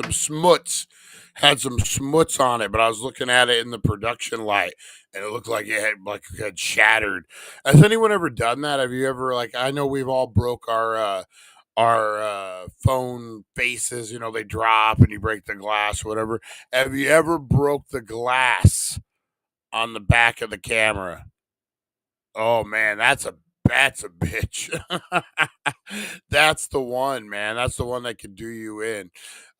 some smuts. Had some smuts on it, but I was looking at it in the production light, and it looked like it had shattered. Has anyone ever done that? Have you ever, like, I know we've all broke our phone faces, they drop and you break the glass or whatever. Have you ever broke the glass on the back of the camera? Oh man, that's a bitch. That's the one, man. That's the one that can do you in.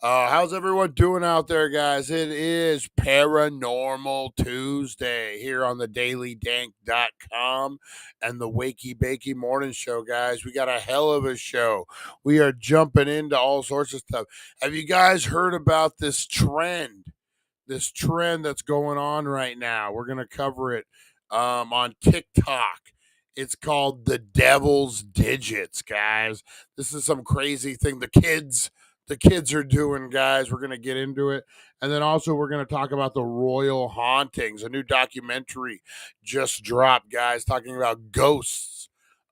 How's everyone doing out there, guys? It is Paranormal Tuesday here on the dailydank.com and the Wakey Bakey Morning Show, guys. We got a hell of a show. We are jumping into all sorts of stuff. Have you guys heard about this trend? This trend that's going on right now. We're going to cover it on TikTok. It's called the Devil's Digits, guys. This is some crazy thing the kids are doing, guys. We're going to get into it. And then also we're going to talk about the Royal Hauntings. A new documentary just dropped, guys, talking about ghosts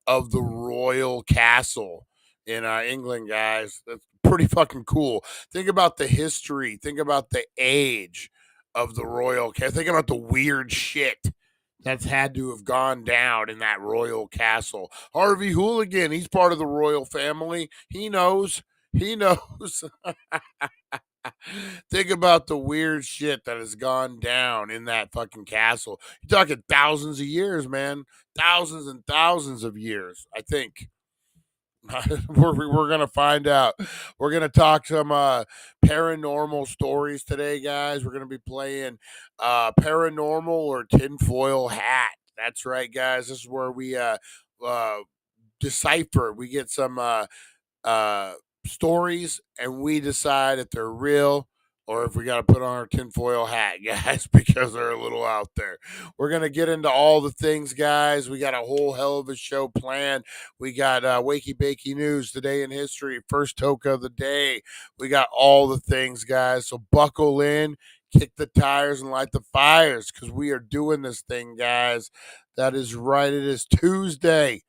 of the Royal Castle in England, guys. That's pretty fucking cool. Think about the history. Think about the age of the Royal Castle. Think about the weird shit that's had to have gone down in that Royal Castle. Harvey Hooligan, he's part of the royal family. He knows. He knows. Think about the weird shit that has gone down in that fucking castle. You're talking thousands of years, man. Thousands and thousands of years, I think. We're going to find out. We're going to talk some paranormal stories today, guys. We're going to be playing paranormal or tinfoil hat. That's right, guys. This is where we decipher. We get some stories and we decide if they're real or if we got to put on our tinfoil hat, guys, because they're a little out there. We're going to get into all the things, guys. We got a whole hell of a show planned. We got Wakey Bakey News, Today in History, First Toke of the Day. We got all the things, guys. So buckle in, kick the tires, and light the fires, because we are doing this thing, guys. That is right. It is Tuesday,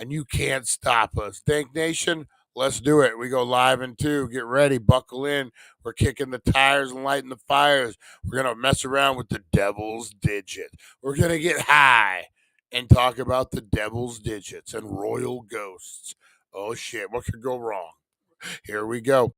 and you can't stop us. Dank Nation, let's do it. We go live in 2. Get ready. Buckle in. We're kicking the tires and lighting the fires. We're going to mess around with the Devil's Digit. We're going to get high and talk about the Devil's Digits and royal ghosts. Oh, shit. What could go wrong? Here we go.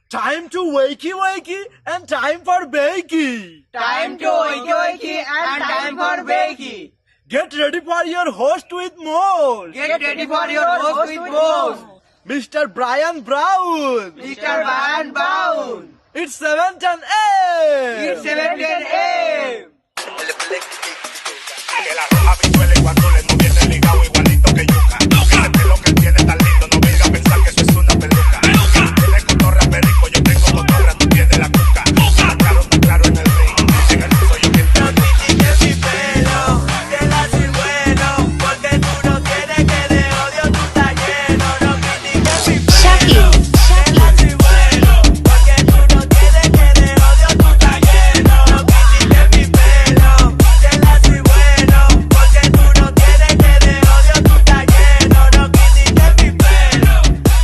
Time to wakey wakey and time for bakey. Time to wakey wakey and time for bakey. Get ready for your host with more. Get ready for your host with more. Mr. Brian Brown. Mr. Brian Brown. It's 7:10 a.m. It's 7:10 a.m. Que la roja visuele cuando le no viene ligado igualito que yuca. El pelo que tiene tan lindo, no venga a pensar que eso es una peluca. Tiene cotorra perico, yo tengo cotorra, tú tienes la cuca. Está claro en el ring. En el soy yo quien te No critiques mi pelo, que la soy bueno, porque tú no tienes que de odio tú estás lleno. No critiques mi pelo, que la soy bueno, porque tú no tienes que de odio tú estás lleno. No critiques mi pelo, que la soy bueno, porque tú no tienes que de odio tú estás lleno. No critiques mi pelo,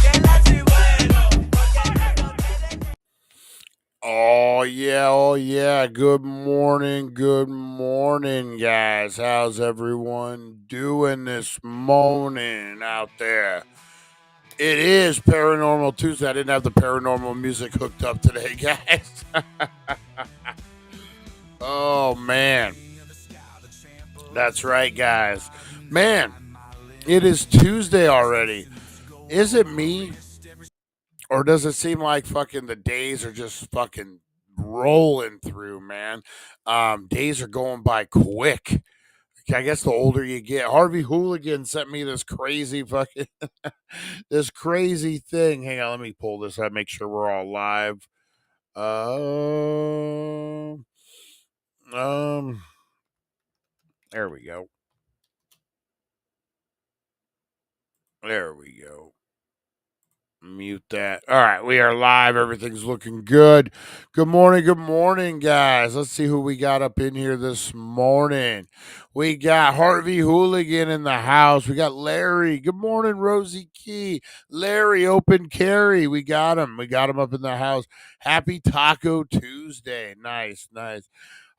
que la soy bueno, porque tú no tienes que... Oh yeah. Good morning, guys. How's everyone doing this morning out there? It is Paranormal Tuesday. I didn't have the paranormal music hooked up today, guys. Oh man. That's right, guys. Man, it is Tuesday already. Is it me? Or does it seem like fucking the days are just fucking rolling through, man? Days are going by quick. I guess the older you get. Harvey Hooligan sent me this crazy fucking this crazy thing. Hang on, let me pull this up, make sure we're all live. There we go. There we go. Mute that. All right, we are live. Everything's looking good. Good morning, guys. Let's see who we got up in here this morning. We got Harvey Hooligan in the house. We got Larry. Good morning, Rosie Key. Larry Open Carry. We got him. We got him up in the house. Happy Taco Tuesday. Nice.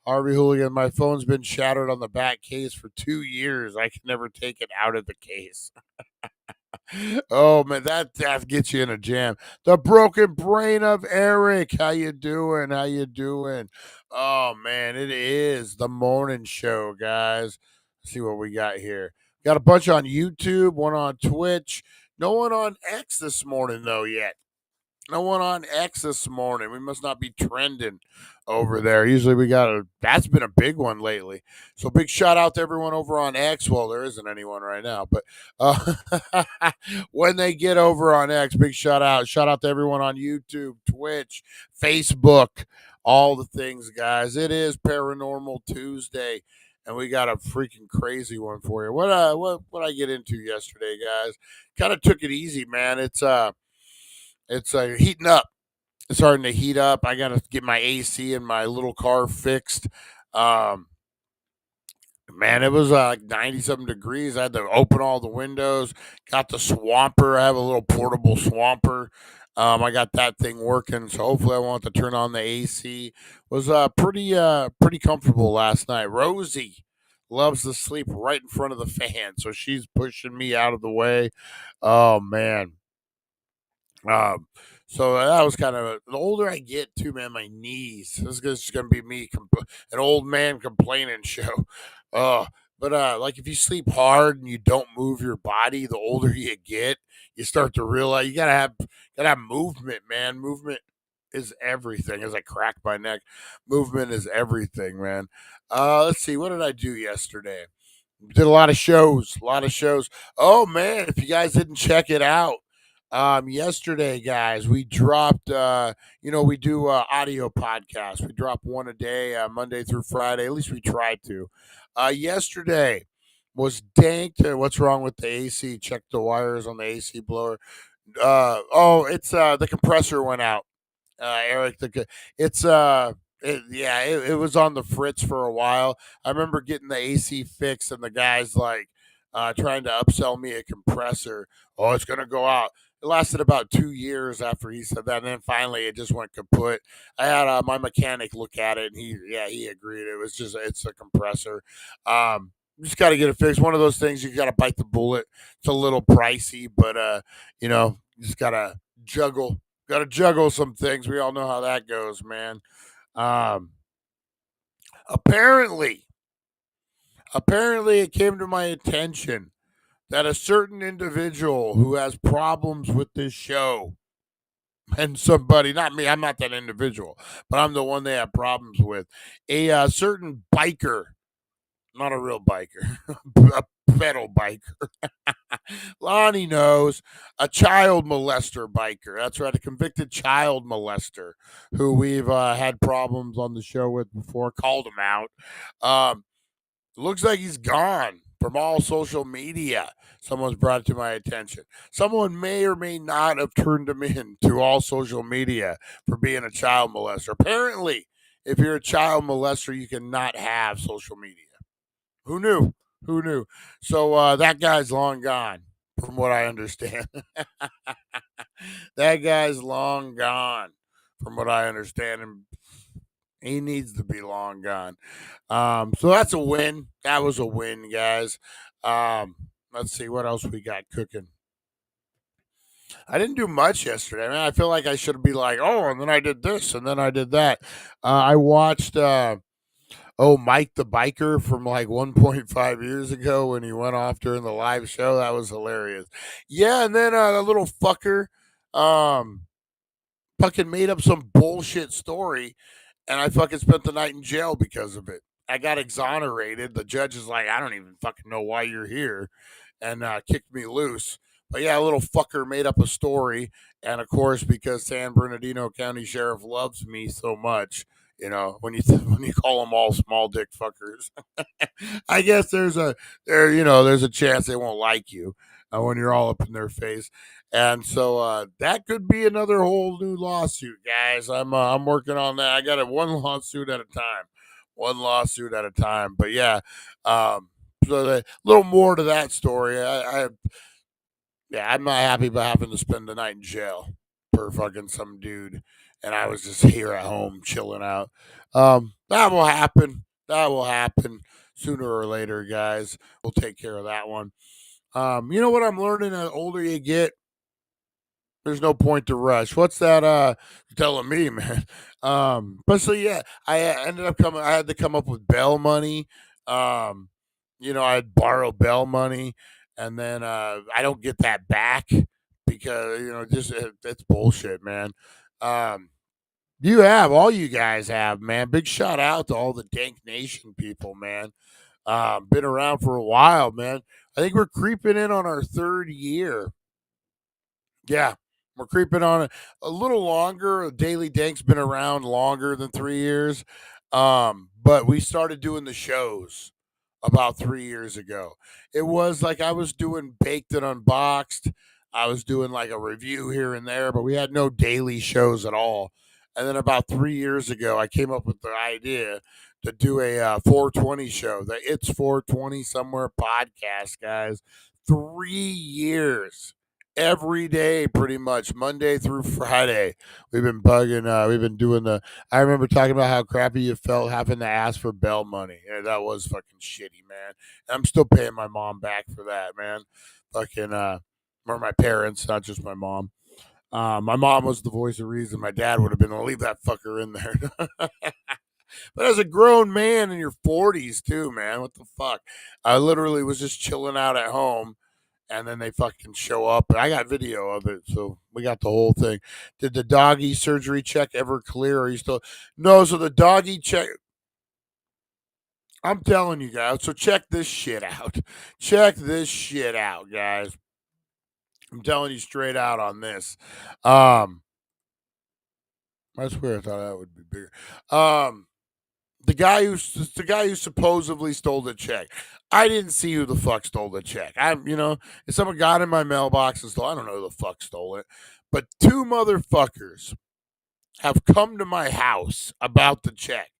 Harvey Hooligan, my phone's been shattered on the back case for 2 years. I can never take it out of the case. Oh man, that gets you in a jam. The broken brain of Eric. How you doing? Oh man, it is the morning show, guys. Let's see what we got here. Got a bunch on YouTube, one on Twitch. No one on X this morning though yet. No one on X this morning. We must not be trending over there. Usually we got that's been a big one lately. So big shout out to everyone over on X. Well, there isn't anyone right now, but when they get over on X, big shout out. Shout out to everyone on YouTube, Twitch, Facebook, all the things, guys. It is Paranormal Tuesday, and we got a freaking crazy one for you. What I get into yesterday, guys? Kind of took it easy, man. It's heating up. It's starting to heat up. I got to get my AC in my little car fixed. Man, it was like 90-something degrees. I had to open all the windows. Got the swamper. I have a little portable swamper. I got that thing working, so hopefully I won't have to turn on the AC. Was pretty comfortable last night. Rosie loves to sleep right in front of the fan, so she's pushing me out of the way. Oh, man. So that was kind of the older I get too, man. My knees. This is just gonna be me, an old man complaining show. But like if you sleep hard and you don't move your body, the older you get, you start to realize you gotta have movement, man. Movement is everything. As I crack my neck, movement is everything, man. Let's see. What did I do yesterday? Did a lot of shows. Oh man, if you guys didn't check it out. Yesterday, guys, we dropped, we do audio podcasts. We drop one a day, Monday through Friday. At least we try to. Yesterday was Dank. What's wrong with the AC? Check the wires on the AC blower. It's the compressor went out. Eric, it was on the fritz for a while. I remember getting the AC fixed, and the guys like trying to upsell me a compressor. Oh, it's gonna go out. It lasted about 2 years after he said that, and then finally it just went kaput. I had my mechanic look at it, and he agreed. It's a compressor. Just got to get it fixed. One of those things you got to bite the bullet. It's a little pricey, but you just gotta juggle some things. We all know how that goes, man. Apparently, Apparently, it came to my attention that a certain individual who has problems with this show and somebody, not me, I'm not that individual, but I'm the one they have problems with. A certain biker, not a real biker, a pedal biker. Lonnie knows, a child molester biker. That's right, a convicted child molester who we've had problems on the show with before. Called him out. Um, Looks like he's gone from all social media. Someone's brought it to my attention. Someone may or may not have turned him in to all social media for being a child molester. Apparently, if you're a child molester, you cannot have social media. Who knew? Who knew? So that guy's long gone, from what I understand. That guy's long gone, from what I understand, and he needs to be long gone. So that's a win. That was a win, guys. Let's see what else we got cooking. I didn't do much yesterday. I mean, I feel like I should be like, oh, and then I did this, and then I did that. I watched. Mike the biker from like 1.5 years ago when he went off during the live show. That was hilarious. Yeah, and then the little fucker um fucking made up some bullshit story, and I fucking spent the night in jail because of it. I got exonerated. The judge is like, I don't even fucking know why you're here, and kicked me loose. But yeah, a little fucker made up a story, and of course, because San Bernardino County Sheriff loves me so much, when you when you call them all small dick fuckers, I guess there's a chance they won't like you when you're all up in their face, and so that could be another whole new lawsuit, guys. I'm working on that. I got it one lawsuit at a time, one lawsuit at a time. But yeah, so a little more to that story. I'm not happy about having to spend the night in jail for fucking some dude, and I was just here at home chilling out. That will happen. That will happen sooner or later, guys. We'll take care of that one. You know what I'm learning as older you get? There's no point to rush. What's that telling me, man? But so yeah, I had to come up with bail money. Um, I'd borrow bail money, and then I don't get that back because just it's bullshit, man. Um, all you guys have, man. Big shout out to all the Dank Nation people, man. Been around for a while, man. I think we're creeping in on our third year. Yeah, we're creeping on it a little longer. Daily Dank's been around longer than 3 years. But we started doing the shows about 3 years ago. It was like I was doing Baked and Unboxed. I was doing like a review here and there, but we had no daily shows at all. And then about 3 years ago, I came up with the idea to do a 420 show, the It's 420 Somewhere podcast, guys. 3 years every day, pretty much Monday through Friday. We've been bugging. We've been doing the. I remember talking about how crappy you felt having to ask for bail money. Yeah, that was fucking shitty, man. And I'm still paying my mom back for that, man. Fucking or my parents, not just my mom. My mom was the voice of reason. My dad would have been, leave that fucker in there. But as a grown man in your 40s, too, man, what the fuck? I literally was just chilling out at home, and then they fucking show up. And I got video of it, so we got the whole thing. Did the doggy surgery check ever clear? Or are you still no? So the doggy check. I'm telling you guys. So check this shit out. Check this shit out, guys. I'm telling you straight out on this. I swear I thought that would be bigger. The guy who supposedly stole the check. I didn't see who the fuck stole the check. If someone got in my mailbox and stole, I don't know who the fuck stole it. But two motherfuckers have come to my house about the check.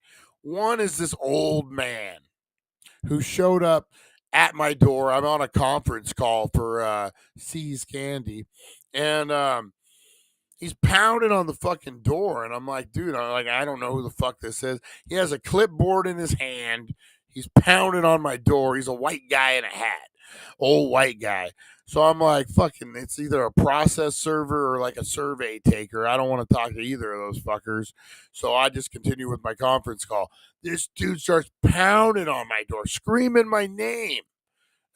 One is this old man who showed up at my door. I'm on a conference call for C's Candy, and he's pounding on the fucking door, and I'm like, dude, I don't know who the fuck this is. He has a clipboard in his hand. He's pounding on my door. He's a white guy in a hat. old white guy. So I'm like, fucking, it's either a process server or like a survey taker. I don't want to talk to either of those fuckers. So I just continue with my conference call. This dude starts pounding on my door, screaming my name.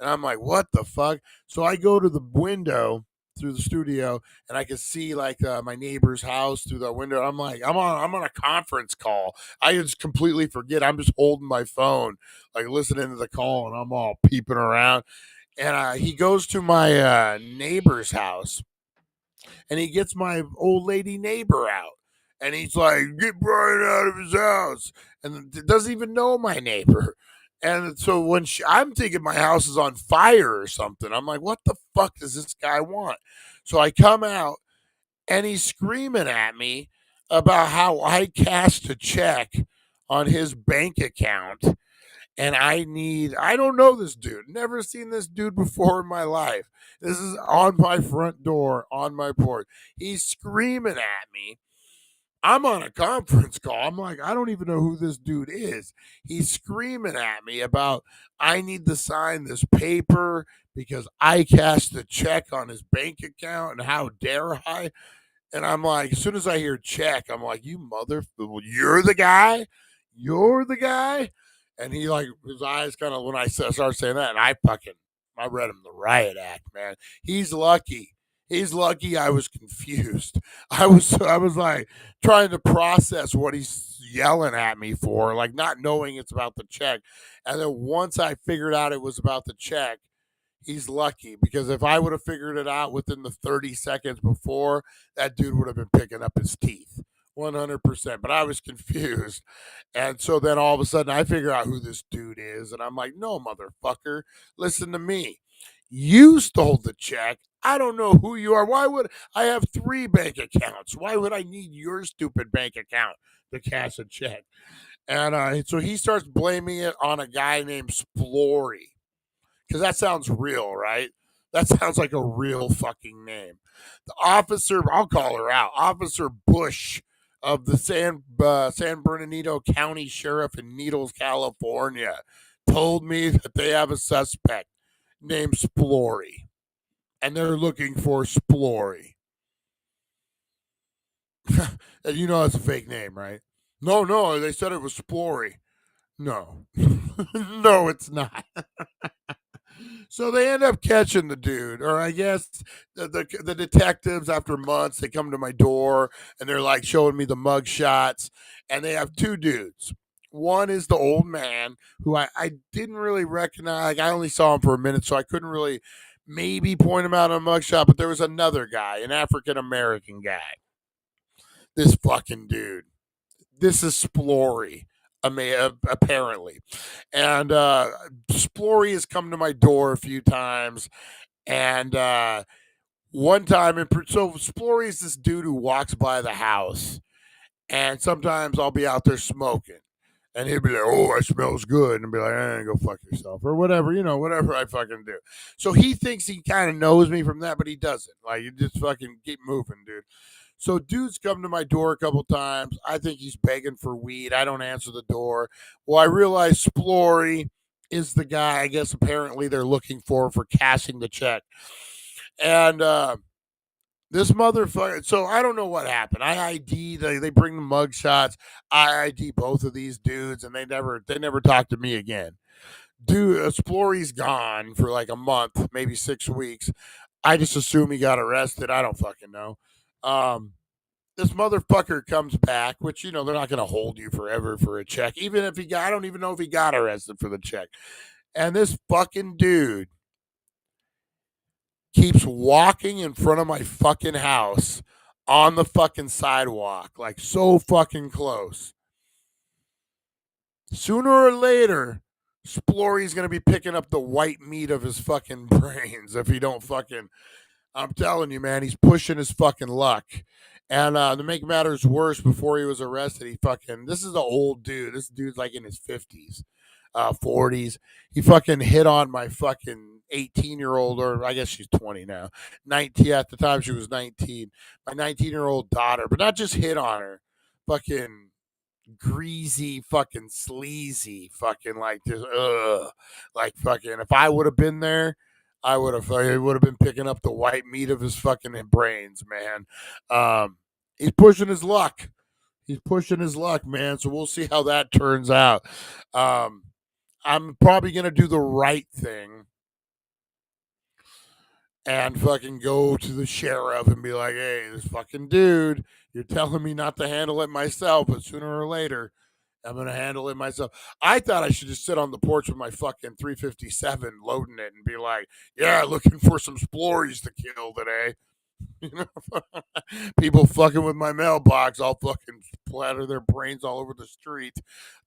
And I'm like, what the fuck? So I go to the window through the studio and I can see like my neighbor's house through the window. I'm like, I'm on a conference call. I just completely forget. I'm just holding my phone, like listening to the call, and I'm all peeping around. And he goes to my neighbor's house and he gets my old lady neighbor out. And he's like, get Brian out of his house. And doesn't even know my neighbor. And so I'm thinking my house is on fire or something. I'm like, what the fuck does this guy want? So I come out and he's screaming at me about how I cashed a check on his bank account. And I don't know this dude. Never seen this dude before in my life. This is on my front door, on my porch. He's screaming at me. I'm on a conference call. I'm like, I don't even know who this dude is. He's screaming at me about I need to sign this paper because I cashed a check on his bank account and how dare I? And I'm like, as soon as I hear check, I'm like, you you're the guy? You're the guy? And he like, his eyes kind of, when I started saying that, and I read him the riot act, man. He's lucky. He's lucky I was confused. I was like trying to process what he's yelling at me for, like not knowing it's about the check. And then once I figured out it was about the check, he's lucky because if I would have figured it out within the 30 seconds before, that dude would have been picking up his teeth. 100%. But I was confused. And so then all of a sudden I figure out who this dude is. And I'm like, no, motherfucker, listen to me. You stole the check. I don't know who you are. Why would I have 3 bank accounts? Why would I need your stupid bank account to cash a check? And so he starts blaming it on a guy named Splory. Because that sounds real, right? That sounds like a real fucking name. The officer, I'll call her out, Officer Bush of the San Bernardino County Sheriff in Needles, California, told me that they have a suspect named Splory, and they're looking for Splory. And you know that's a fake name, right? No, they said it was Splory. No, no, it's not. So they end up catching the dude, or I guess the detectives, after months, they come to my door and they're like showing me the mug shots, and they have 2 dudes. One is the old man who I didn't really recognize. Like, I only saw him for a minute, so I couldn't really maybe point him out on a mugshot. But there was another guy, an African American guy. This fucking dude. This is Splory. Apparently. And Splory has come to my door a few times. And one time, so Splory is this dude who walks by the house. And sometimes I'll be out there smoking. And he'll be like, oh, it smells good. And I'll be like, go fuck yourself. Or whatever, whatever I fucking do. So he thinks he kind of knows me from that, but he doesn't. Like, you just fucking keep moving, dude. So dude's come to my door a couple times. I think he's begging for weed. I don't answer the door. Well, I realize Splory is the guy, I guess apparently they're looking for cashing the check. And this motherfucker, so I don't know what happened. I ID, they bring the mug shots. I ID both of these dudes, and they never talk to me again. Dude, Splory's gone for like a month, maybe 6 weeks. I just assume he got arrested. I don't fucking know. This motherfucker comes back, which, they're not going to hold you forever for a check. Even if I don't even know if he got arrested for the check. And this fucking dude keeps walking in front of my fucking house on the fucking sidewalk, like so fucking close. Sooner or later, Splory's going to be picking up the white meat of his fucking brains if he don't fucking... I'm telling you, man, he's pushing his fucking luck. And to make matters worse, before he was arrested, this is an old dude. This dude's like in his 50s, 40s. He fucking hit on my fucking 18-year-old, or I guess she's 20 now. 19, at the time she was 19. My 19-year-old daughter, but not just hit on her. Fucking greasy, fucking sleazy, fucking like this, like fucking, if I would have been there, I would have been picking up the white meat of his fucking brains, man. He's pushing his luck. He's pushing his luck, man. So we'll see how that turns out. I'm probably gonna do the right thing and fucking go to the sheriff and be like, "Hey, this fucking dude, you're telling me not to handle it myself, but sooner or later, I'm gonna handle it myself." I thought I should just sit on the porch with my fucking 357 loading it and be like, "Yeah, looking for some splories to kill today." You know, people fucking with my mailbox, I'll fucking splatter their brains all over the street.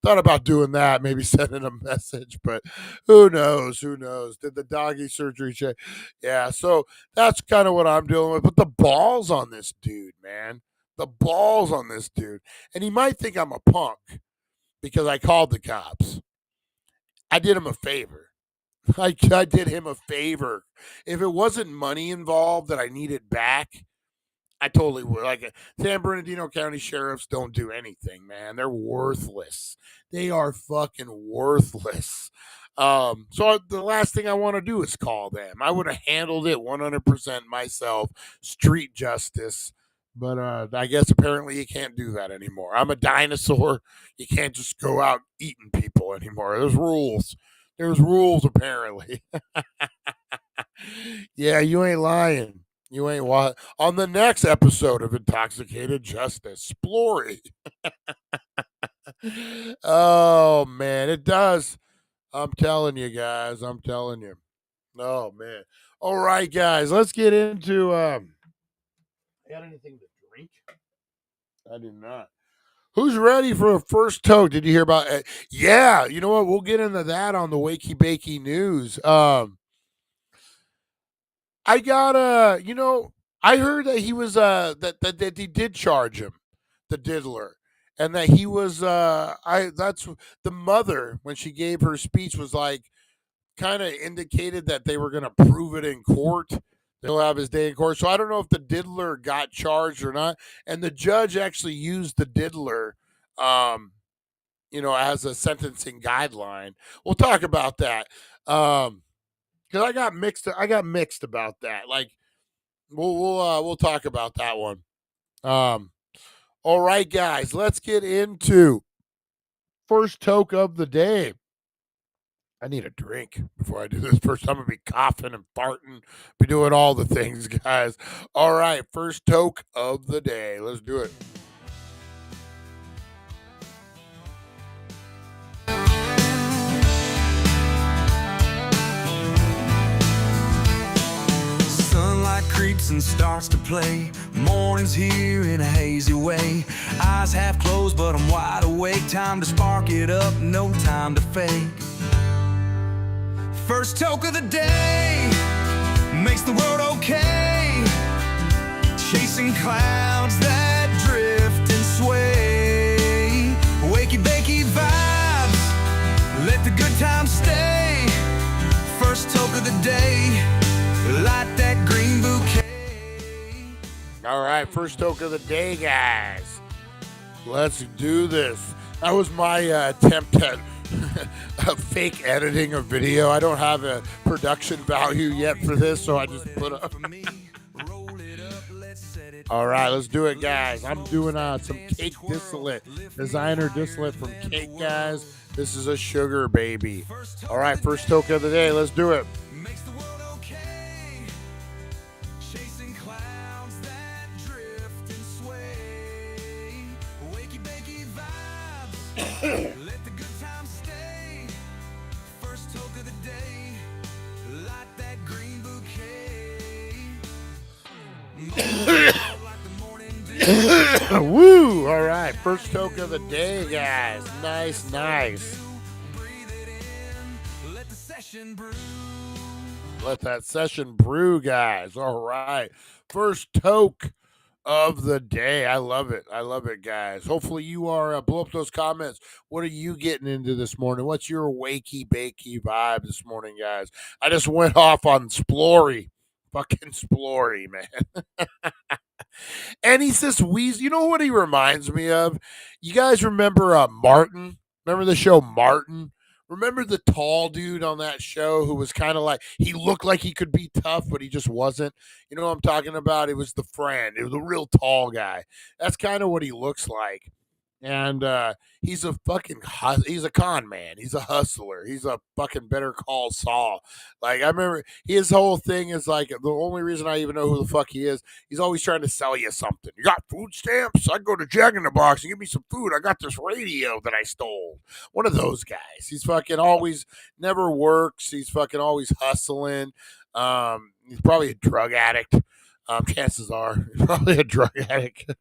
Thought about doing that, maybe sending a message, but who knows? Who knows? Did the doggy surgery check? Yeah, so that's kind of what I'm dealing with. But the balls on this dude, man. The balls on this dude. And he might think I'm a punk because I called the cops. I did him a favor. I did him a favor. If it wasn't money involved that I needed back, I totally would. Like San Bernardino County sheriffs don't do anything, man. They're worthless. They are fucking worthless. So the last thing I want to do is call them. I would have handled it 100% myself, street justice. But I guess apparently you can't do that anymore. I'm a dinosaur. You can't just go out eating people anymore. There's rules. There's rules apparently. Yeah, you ain't lying. You ain't what on the next episode of Intoxicated Justice, Splory. Oh man, it does. I'm telling you guys. I'm telling you. Oh man. All right, guys. Let's get into. Got anything to drink? I do not. Who's ready for a first toke? Did you hear about it? Yeah, you know what? We'll get into that on the Wakey Bakey news. I got I heard that he was that he did charge him, the diddler, and that he was that's the mother when she gave her speech was like kind of indicated that they were going to prove it in court. They'll have his day in court. So I don't know if the diddler got charged or not. And the judge actually used the diddler, as a sentencing guideline. We'll talk about that. Because I got mixed. I got mixed about that. Like we'll talk about that one. All right, guys, let's get into first toke of the day. I need a drink before I do this. First, I'm gonna be coughing and farting, be doing all the things, guys. All right, first toke of the day. Let's do it. Sunlight creeps and starts to play. Morning's here in a hazy way. Eyes half closed, but I'm wide awake. Time to spark it up, no time to fake. First toke of the day makes the world okay. Chasing clouds that drift and sway. Wakey bakey vibes, let the good times stay. First toke of the day, light that green bouquet. All right, first toke of the day, guys. Let's do this. That was my attempt at a fake editing of video. I don't have a production value yet for this, so I just put up. All right, let's do it, guys. I'm doing some cake distillate, designer distillate from Cake, guys. This is a sugar baby. All right, first toke of the day. Let's do it. Makes the world okay. Chasing clouds that drift and sway. Wakey bakey vibes. Let the good times stay. First toke of the day. Light that green bouquet. Woo! All right, first toke of the day, guys. Nice, nice. Breathe it in. Let the session brew. Let that session brew, guys. All right, first toke of the day. I love it. I love it, guys. Hopefully you are blow up those comments. What are you getting into this morning? What's your wakey bakey vibe this morning, guys? I just went off on Splory. Fucking Splory, man. And he's this wheeze. You know what he reminds me of? You guys remember Martin? Remember the show Martin? remember the tall dude on that show who was kind of like, he looked like he could be tough, but he just wasn't. You know what I'm talking about? It was the friend. It was a real tall guy. That's kind of what he looks like. And he's a fucking he's a con man. He's a hustler. He's a fucking Better Call Saul. Like, I remember his whole thing is like, the only reason I even know who the fuck he is, he's always trying to sell you something. You got food stamps? I go to Jack in the Box and give me some food. I got this radio that I stole. One of those guys. He's fucking always never works. He's fucking always hustling. He's probably a drug addict. Chances are he's probably a drug addict.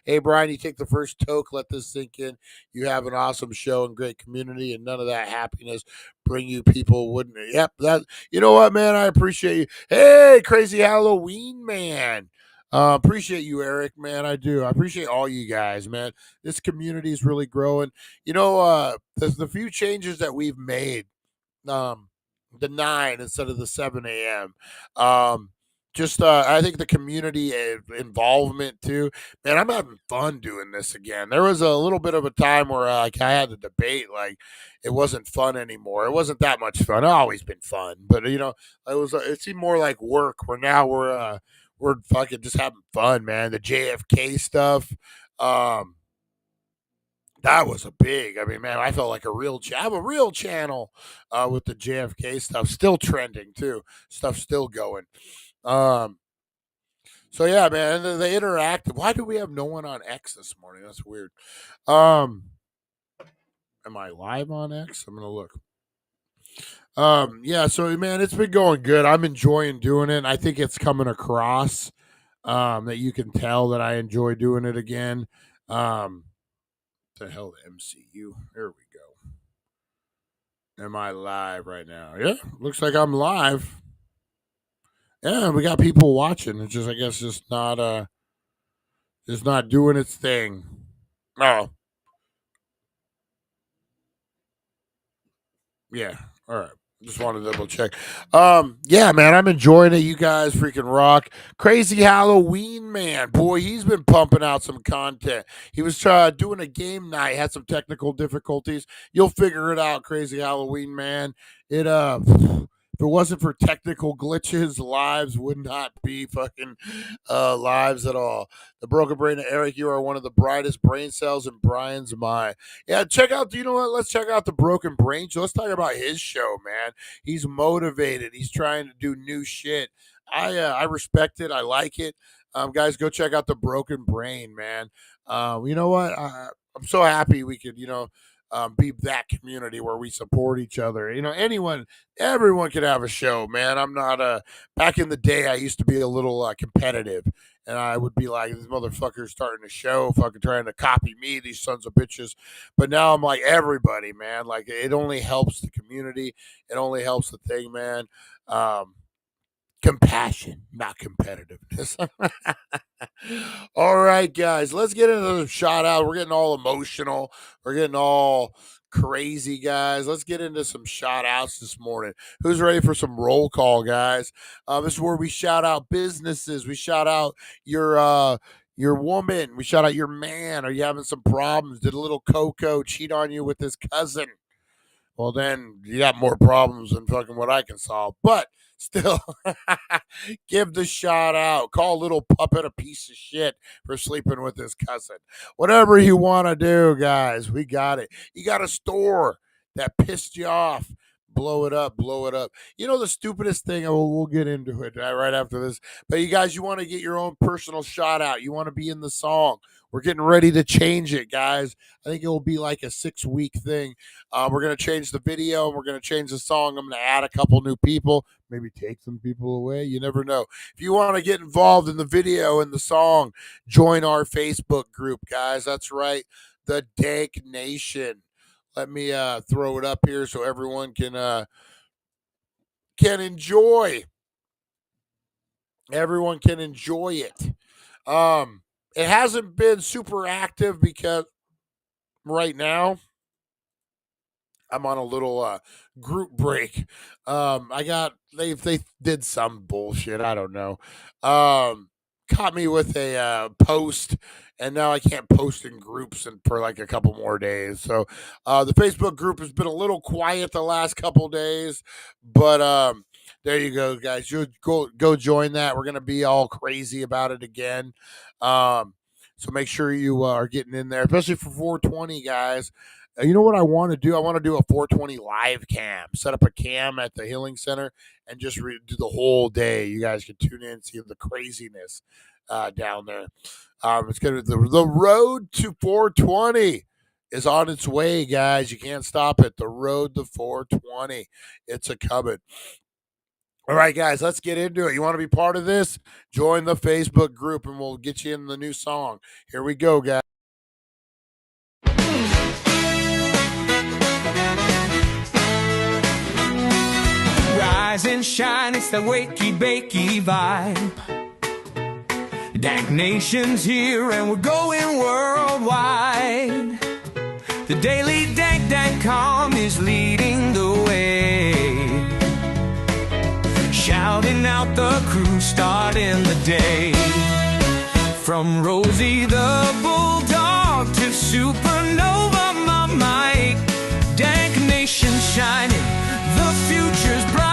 Hey, Brian, you take the first toke. Let this sink in. You have an awesome show and great community, and none of that happiness bring you people wouldn't. Yep, that. You know what, man? I appreciate you. Hey, crazy Halloween, man. Appreciate you, Eric, man. I do. I appreciate all you guys, man. This community is really growing. You know, the few changes that we've made, the 9 instead of the 7 a.m. Just I think the community involvement too. Man, I'm having fun doing this again. There was a little bit of a time where like I had to debate, like it wasn't fun anymore. It wasn't that much fun. It's always been fun, but you know, it seemed more like work. Where now we're fucking just having fun, man. The JFK stuff, that was a big. I mean, man, I felt like I have a real channel with the JFK stuff, still trending too. Stuff still going. Um, so yeah, man, the interactive. Why do we have no one on X this morning? That's weird. Um, am I live on X? I'm gonna look. Yeah, so man, it's been going good. I'm enjoying doing it. I think it's coming across that you can tell that I enjoy doing it again. The hell, the MCU. There we go. Am I live right now? Yeah, looks like I'm live. Yeah, we got people watching. It's just, I guess, just not doing its thing. Oh, yeah. All right. Just wanted to double check. Yeah, man, I'm enjoying it. You guys freaking rock. Crazy Halloween, man. Boy, he's been pumping out some content. He was doing a game night, had some technical difficulties. You'll figure it out, Crazy Halloween, man. If it wasn't for technical glitches, lives would not be fucking lives at all. The broken brain of Eric, you are one of the brightest brain cells in Brian's mind. Yeah, check out. You know what? Let's check out the broken brain show. Let's talk about his show, man. He's motivated. He's trying to do new shit. I respect it. I like it. Guys, go check out the broken brain, man. You know what? I'm so happy we could, be that community where we support each other. You know, everyone could have a show, man. I'm not back in the day I used to be a little competitive, and I would be like, these motherfuckers starting a show, fucking trying to copy me, these sons of bitches. But now I'm like, everybody, man. Like, it only helps the community. It only helps the thing, man. Compassion, not competitiveness. All right, guys, let's get into the shout out. We're getting all emotional. We're getting all crazy, guys. Let's get into some shout outs this morning. Who's ready for some roll call, guys? This is where we shout out businesses. We shout out your woman. We shout out your man. Are you having some problems? Did a little Coco cheat on you with his cousin? Well, then you got more problems than fucking what I can solve. But still, give the shout out. Call little puppet a piece of shit for sleeping with his cousin. Whatever you want to do, guys, we got it. You got a store that pissed you off. Blow it up, blow it up. You know the stupidest thing, and we'll get into it right after this. But you guys, you want to get your own personal shout out. You want to be in the song. We're getting ready to change it, guys. I think it will be like a 6-week thing. We're going to change the video, and we're going to change the song. I'm going to add a couple new people, maybe take some people away. You never know. If you want to get involved in the video and the song, join our Facebook group, guys. That's right, the Dank Nation. Let me throw it up here so everyone can enjoy. Everyone can enjoy it. It hasn't been super active because right now I'm on a little group break. They did some bullshit. I don't know. caught me with a post, and now I can't post in groups for like a couple more days. So the Facebook group has been a little quiet the last couple days, but there you go, guys. You go join that. We're gonna be all crazy about it again. So make sure you are getting in there, especially for 420, guys. You know what I want to do? I want to do a 420 live cam. Set up a cam at the Healing Center and just do the whole day. You guys can tune in and see the craziness down there. It's gonna the road to 420 is on its way, guys. You can't stop it. The road to 420, it's a coming. All right, guys, let's get into it. You want to be part of this? Join the Facebook group, and we'll get you in the new song. Here we go, guys. Rise and shine, it's the wakey bakey vibe. Dank Nation's here and we're going worldwide. The daily Dank.com is leading the way. Shouting out the crew, starting the day. From Rosie the Bulldog to Supernova, my Mike. Dank Nation shining, the future's bright.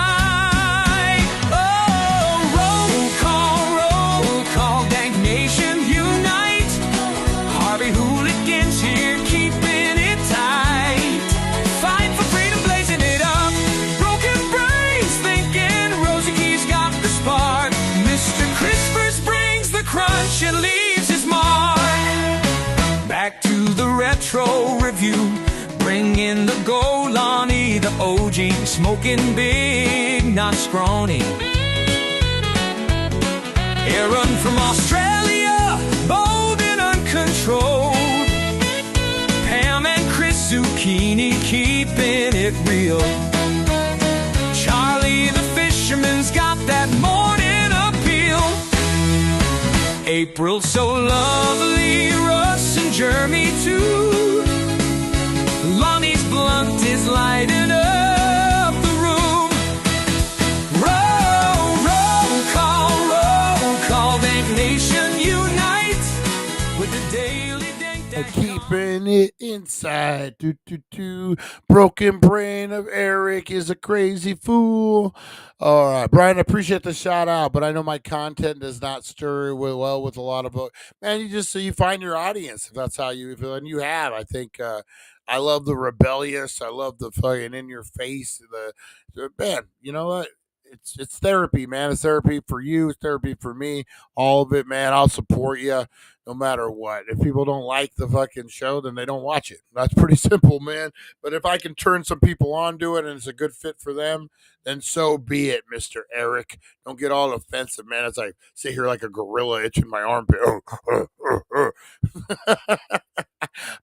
Roll call, Dank Nation unite. Harvey hooligans here, keeping it tight. Fight for freedom, blazing it up. Broken brains thinking Rosie Key's got the spark. Mr. Crispers brings the crunch and leaves his mark. Back to the retro review. Bring in the Golani, the OG, smoking big, not scrawny. Aaron from Australia, bold and uncontrolled. Pam and Chris Zucchini, keeping it real. Charlie the fisherman's got that morning appeal. April so lovely, Russ and Jeremy too. Lonnie's blunt is lighting up the room. Roll call, Dank Nation unite with the daily Dank. Keeping it inside. Broken brain of Eric is a crazy fool. All right, Brian, I appreciate the shout out, but I know my content does not stir well with a lot of man. You find your audience if that's how you feel, and you have. I think. I love the rebellious. I love the fucking in your face. Man, you know what? It's therapy, man. It's therapy for you. It's therapy for me. All of it, man. I'll support you no matter what. If people don't like the fucking show, then they don't watch it. That's pretty simple, man. But if I can turn some people on to it and it's a good fit for them, then so be it, Mr. Eric. Don't get all offensive, man, as I sit here like a gorilla itching my armpit.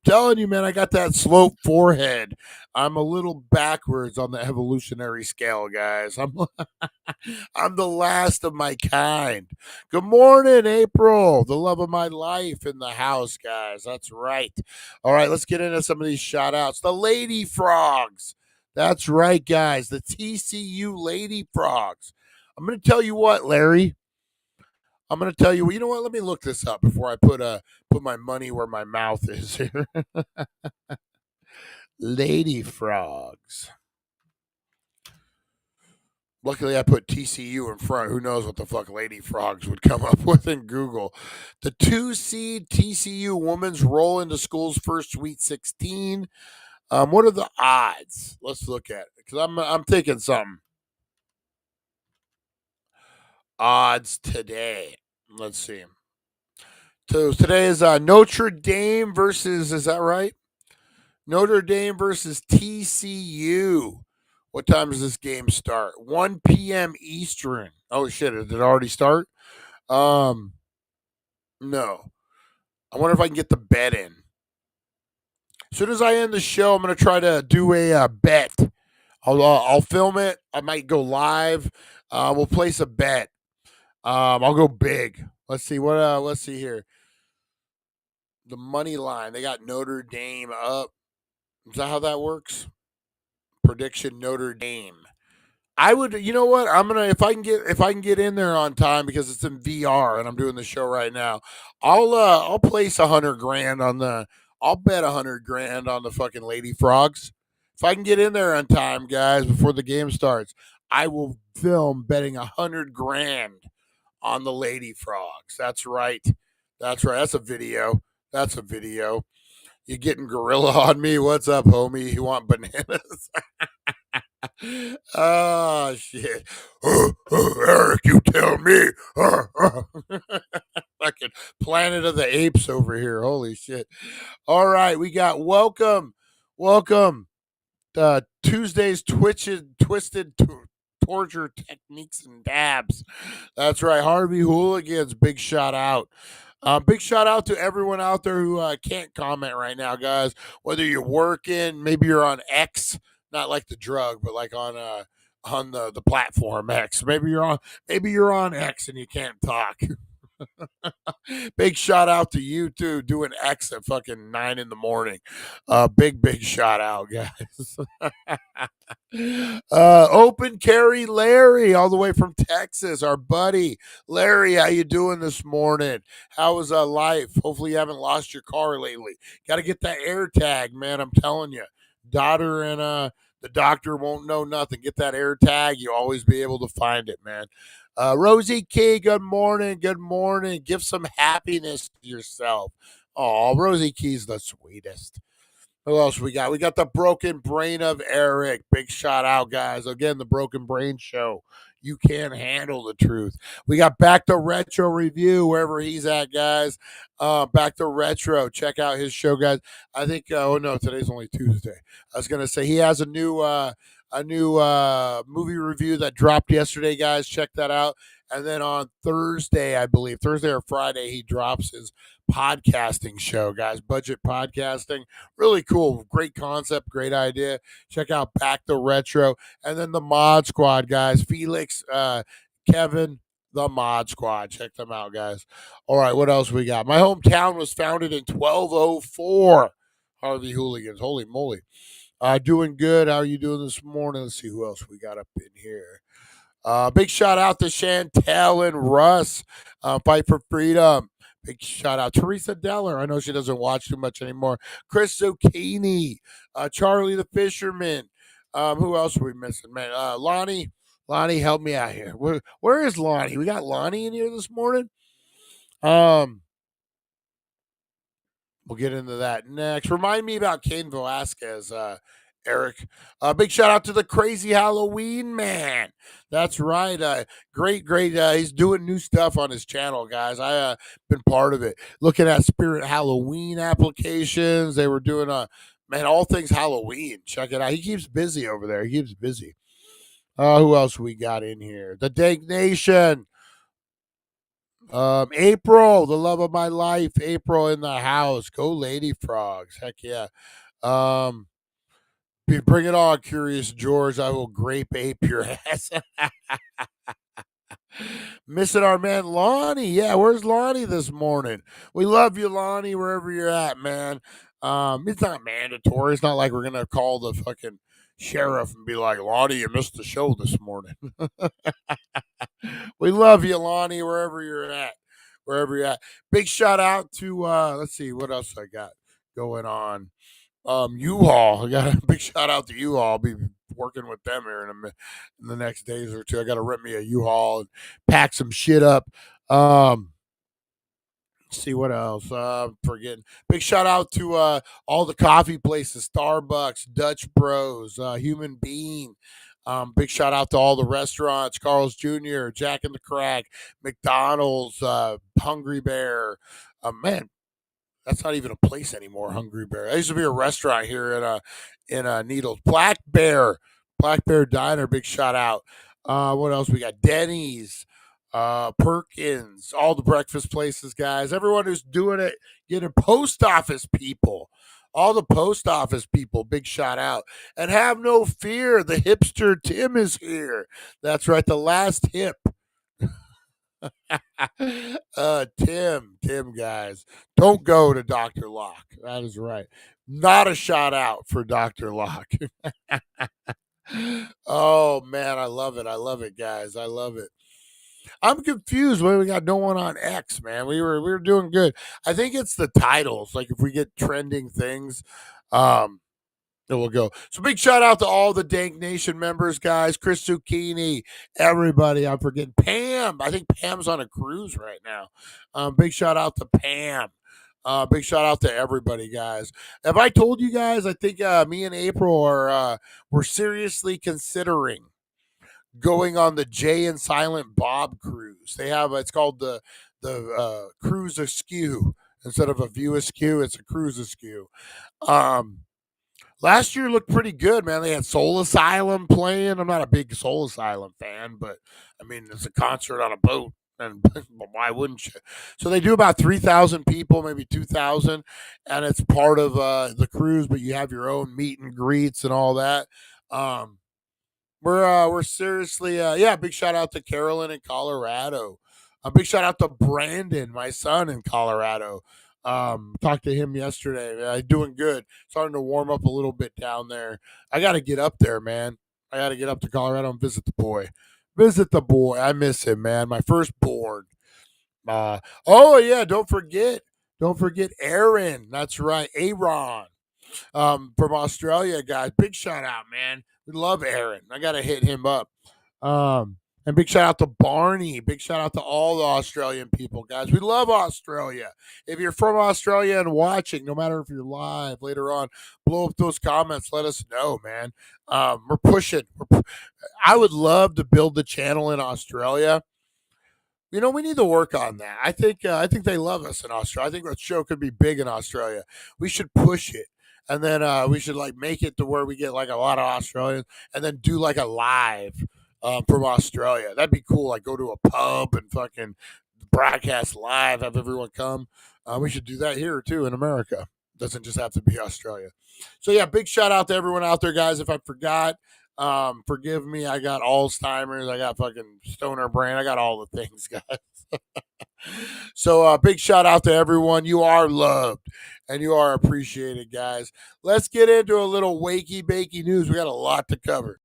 Telling you, man, I got that sloped forehead. I'm a little backwards on the evolutionary scale, guys. I'm the last of my kind. Good morning, April, the love of my life in the house, guys. That's right. All right, let's get into some of these shout outs. The Lady Frogs. That's right, guys. The TCU Lady Frogs. I'm going to tell you what, Larry. I'm going to tell you, you know what? Let me look this up before I put my money where my mouth is here. Lady Frogs. Luckily, I put TCU in front. Who knows what the fuck Lady Frogs would come up with in Google. The 2-seed TCU women's roll into school's first Sweet 16. What are the odds? Let's look at it because I'm thinking something. Odds today. Let's see. So today is Notre Dame versus, is that right? Notre Dame versus TCU. What time does this game start? 1 p.m. Eastern. Oh shit, did it already start? No. I wonder if I can get the bet in. As soon as I end the show, I'm going to try to do a bet. I'll film it. I might go live. We'll place a bet. I'll go big. Let's see what. Let's see here. The money line. They got Notre Dame up. Is that how that works? Prediction Notre Dame. I would, you know what? I'm gonna if I can get in there on time because it's in VR and I'm doing the show right now. I'll place 100 grand on the. I'll bet 100 grand on the fucking Lady Frogs. If I can get in there on time, guys, before the game starts, I will film betting 100 grand on the Lady Frogs. That's right. That's right. That's a video. That's a video. You getting gorilla on me? What's up, homie? You want bananas? Oh shit! Eric, you tell me. Fucking Planet of the Apes over here. Holy shit! All right, we got welcome. Tuesday's twisted torture techniques and dabs. That's right, Harvey Hooligans. Big shout out. Big shout out to everyone out there who can't comment right now, guys. Whether you're working, maybe you're on X, not like the drug, but like on the platform X. Maybe you're on X and you can't talk. Big shout out to you too, doing X at fucking 9 in the morning. Big shout out, guys. Open carry Larry, all the way from Texas, our buddy. Larry, how you doing this morning? How is life? Hopefully you haven't lost your car lately. Got to get that air tag, man. I'm telling you. Daughter and the doctor won't know nothing. Get that air tag. You'll always be able to find it, man. Rosie Key, good morning. Good morning. Give some happiness to yourself. Oh, Rosie Key's the sweetest. Who else we got? We got the Broken Brain of Eric. Big shout out, guys. Again, the Broken Brain Show. You can't handle the truth. We got Back to Retro Review, wherever he's at, guys. Back to Retro. Check out his show, guys. I think, oh no, today's only Tuesday. I was going to say he has a new movie review that dropped yesterday, guys. Check that out. And then on Thursday, I believe, Thursday or Friday, he drops his podcasting show, guys. Budget podcasting. Really cool. Great concept. Great idea. Check out Back to Retro. And then the Mod Squad, guys. Felix, Kevin, the Mod Squad. Check them out, guys. All right, what else we got? My hometown was founded in 1204. Harvey Hooligans. Holy moly. Doing good. How are you doing this morning? Let's see who else we got up in here. Big shout out to Chantel and Russ. Fight for Freedom. Big shout out. Teresa Deller. I know she doesn't watch too much anymore. Chris Zucchini. Charlie the Fisherman. Who else are we missing, man? Lonnie. Lonnie, help me out here. Where is Lonnie? We got Lonnie in here this morning. We'll get into that next. Remind me about Cain Velasquez, Eric. Big shout out to the Crazy Halloween Man. That's right. Great. He's doing new stuff on his channel, guys. I been part of it. Looking at Spirit Halloween applications. They were doing man, all things Halloween. Check it out. He keeps busy over there. He keeps busy. Who else we got in here? The Dank Nation. April, the love of my life. April in the house. Go Lady Frogs. Heck yeah. Bring it on, Curious George. I will grape ape your ass. Missing our man Lonnie. Yeah, where's Lonnie this morning? We love you, Lonnie, wherever you're at, man. It's not mandatory. It's not like we're gonna call the fucking sheriff and be like, Lonnie, you missed the show this morning. We love you, Lonnie, wherever you're at. Wherever you're at. Big shout out to let's see what else I got going on. U-Haul. I got a big shout out to U-Haul. I'll be working with them here in the next days or two. I got to rent me a U-Haul and pack some shit up. See what else. Forgetting. Big shout out to all the coffee places: Starbucks, Dutch Bros, Human Bean. Big shout out to all the restaurants: Carl's Jr., Jack in the Crack, McDonald's, Hungry Bear. Man, that's not even a place anymore. Hungry Bear. There used to be a restaurant here in Needles. Black Bear Diner. Big shout out. What else we got? Denny's, Perkins, all the breakfast places, guys. Everyone who's doing it, getting post office people. All the post office people, big shout out. And have no fear, the hipster Tim is here. That's right, the last hip. Tim, guys, don't go to Dr. Locke. That is right. Not a shout out for Dr. Locke. Oh man, I love it. I love it, guys. I love it. I'm confused why we got no one on X, man. We were doing good. I think it's the titles. Like if we get trending things, um, it will go. So big shout out to all the Dank Nation members, guys. Chris Zucchini, everybody. I'm forgetting Pam. I think Pam's on a cruise right now. Big shout out to Pam. Big shout out to everybody, guys. Have I told you guys? I think me and April are we're seriously considering going on the Jay and Silent Bob cruise. They have it's called the Cruise Askew. Instead of a View Askew, it's a Cruise Askew. Um, Last year looked pretty good, man. They had Soul Asylum playing. I'm not a big Soul Asylum fan, but I mean, it's a concert on a boat, and why wouldn't you? So they do about 3,000 people, maybe 2,000, and it's part of the cruise, but you have your own meet and greets and all that. Um, we're seriously yeah. Big shout out to Carolyn in Colorado. A big shout out to Brandon, my son in Colorado. Talked to him yesterday. Doing good. Starting to warm up a little bit down there. I got to get up there, man. I got to get up to Colorado and visit the boy. Visit the boy. I miss him, man. My firstborn. Oh yeah. Don't forget Aaron. That's right, Aaron. From Australia, guys. Big shout out, man. We love Aaron. I gotta hit him up. And big shout out to Barney. Big shout out to all the Australian people, guys. We love Australia. If you're from Australia and watching, no matter if you're live later on, blow up those comments. Let us know, man. We're pushing. I would love to build the channel in Australia. You know, we need to work on that. I think they love us in Australia. I think our show could be big in Australia. We should push it, and then we should like make it to where we get like a lot of Australians, and then do like a live from Australia. That'd be cool. Like go to a pub and fucking broadcast live, have everyone come. We should do that here too in America. Doesn't just have to be Australia. So yeah, big shout out to everyone out there, guys. If I forgot, forgive me. I got Alzheimer's. I got fucking stoner brain. I got all the things, guys. So big shout out to everyone. You are loved and you are appreciated, guys. Let's get into a little wakey bakey news. We got a lot to cover.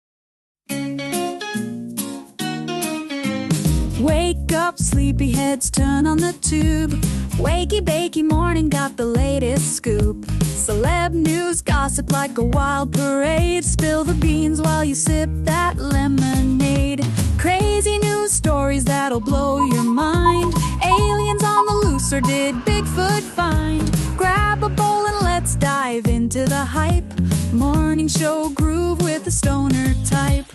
Wake up, sleepyheads, turn on the tube. Wakey Bakey Morning got the latest scoop. Celeb news, gossip like a wild parade. Spill the beans while you sip that lemonade. Crazy news stories that'll blow your mind. Aliens on the loose, or did Bigfoot find? Grab a bowl and let's dive into the hype. Morning show groove with the stoner type.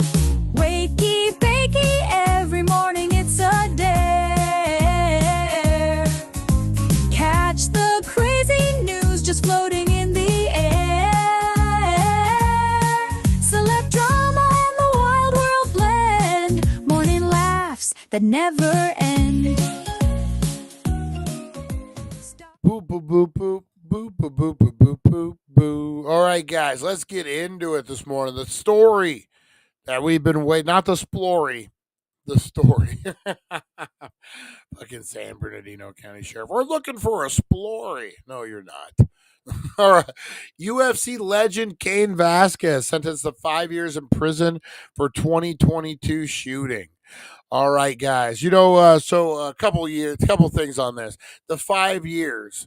Wakey Bakey, every morning it's a dare. Catch the crazy news just floating in the air. Celeb drama and the wild world blend. Morning laughs that never end. Boop, boop, boop, boop. Boop, boop, boop, boop, boop, boop, boop. All right, guys, let's get into it this morning. The story that we've been waiting, not the splory, the story. Fucking San Bernardino County Sheriff. We're looking for a splory. No, you're not. All right. UFC legend Cain Vasquez sentenced to 5 years in prison for 2022 shooting. All right, guys. You know, so a couple things on this. The 5 years.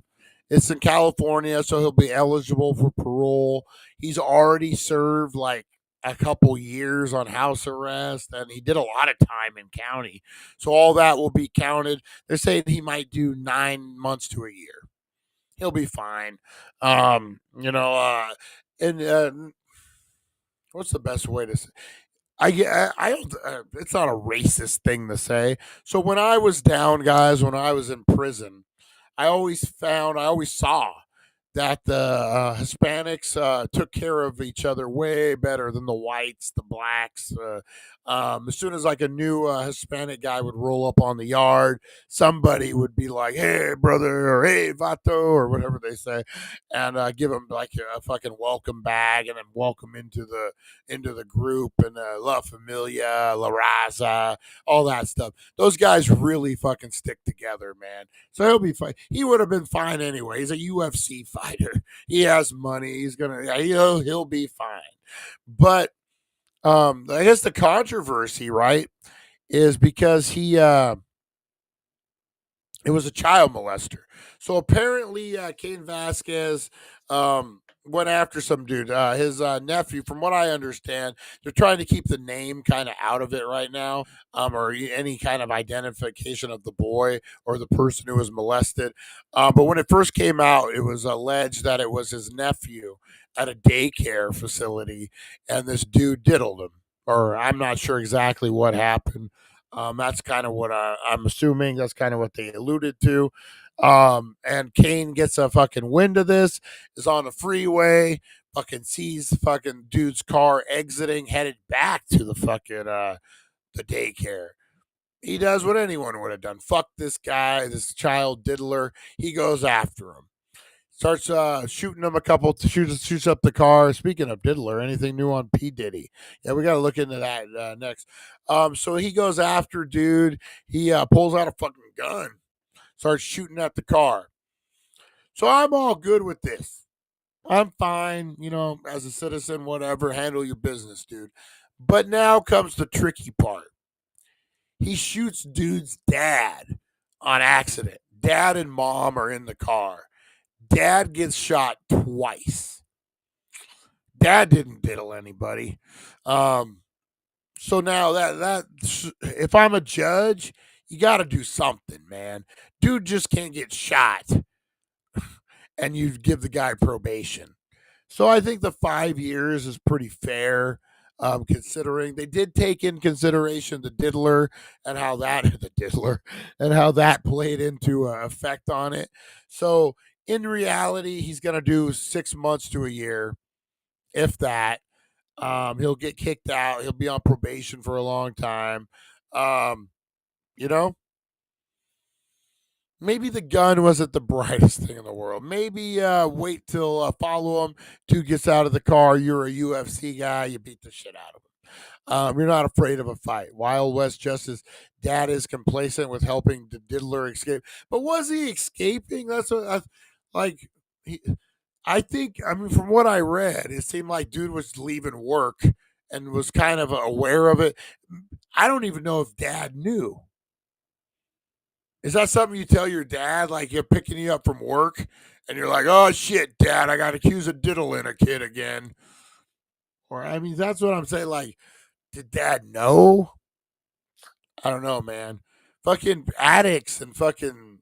It's in California, so he'll be eligible for parole. He's already served like a couple years on house arrest, and he did a lot of time in county. So all that will be counted. They're saying he might do 9 months to a year. He'll be fine. You know, and what's the best way to say? I don't. It's not a racist thing to say. So when I was down, guys, when I was in prison, I always saw that the Hispanics took care of each other way better than the whites, the blacks. As soon as like a new Hispanic guy would roll up on the yard, somebody would be like, "Hey, brother," or "Hey, vato," or whatever they say, and give him like a fucking welcome bag, and then welcome into the group and La Familia, La Raza, all that stuff. Those guys really fucking stick together, man. So he'll be fine. He would have been fine anyway. He's a UFC fighter. He has money. He'll be fine. But I guess the controversy, right, is because it was a child molester. So apparently, Cain Vasquez went after some dude, his nephew. From what I understand, they're trying to keep the name kind of out of it right now, or any kind of identification of the boy or the person who was molested. But when it first came out, it was alleged that it was his nephew at a daycare facility, and this dude diddled him. Or I'm not sure exactly what happened. That's kind of what I'm assuming. That's kind of what they alluded to. And Kane gets a fucking wind of this, is on the freeway, fucking sees the fucking dude's car exiting, headed back to the fucking the daycare. He does what anyone would have done. Fuck this guy, this child diddler. He goes after him. Starts shooting him a couple, shoots up the car. Speaking of diddler, anything new on P. Diddy? Yeah, we got to look into that next. So he goes after dude. He pulls out a fucking gun, starts shooting at the car. So I'm all good with this. I'm fine, as a citizen, whatever. Handle your business, dude. But now comes the tricky part. He shoots dude's dad on accident. Dad and mom are in the car. Dad gets shot twice. Dad didn't diddle anybody. So now that if I'm a judge, you got to do something, man. Dude just can't get shot, and you give the guy probation. So I think the 5 years is pretty fair, considering they did take in consideration the diddler and how that the diddler and how that played into effect on it. So in reality, he's going to do 6 months to a year, if that. He'll get kicked out. He'll be on probation for a long time. Um, you know, maybe the gun wasn't the brightest thing in the world. Maybe wait till follow him. Dude gets out of the car. You're a UFC guy. You beat the shit out of him. You're not afraid of a fight. Wild West Justice. Dad is complacent with helping the diddler escape. But was he escaping? That's what like. I think. I mean, from what I read, it seemed like dude was leaving work and was kind of aware of it. I don't even know if Dad knew. Is that something you tell your dad, like you're picking you up from work and you're like, oh shit, Dad, I got accused of diddling a kid again? Or, I mean, that's what I'm saying. Like, did Dad know? I don't know, man. Fucking addicts and fucking,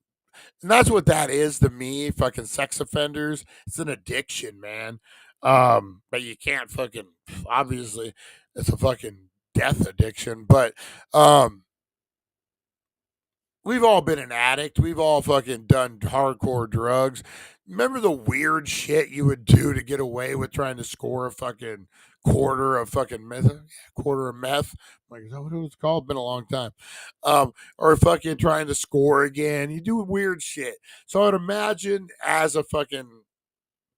and that's what that is to me, fucking sex offenders. It's an addiction, man. But you can't fucking, obviously, it's a fucking death addiction. But, we've all been an addict. We've all fucking done hardcore drugs. Remember the weird shit you would do to get away with trying to score a fucking quarter of fucking meth? Quarter of meth. I'm like, is that what it was called? Been a long time. Or fucking trying to score again. You do weird shit. So I would imagine as a fucking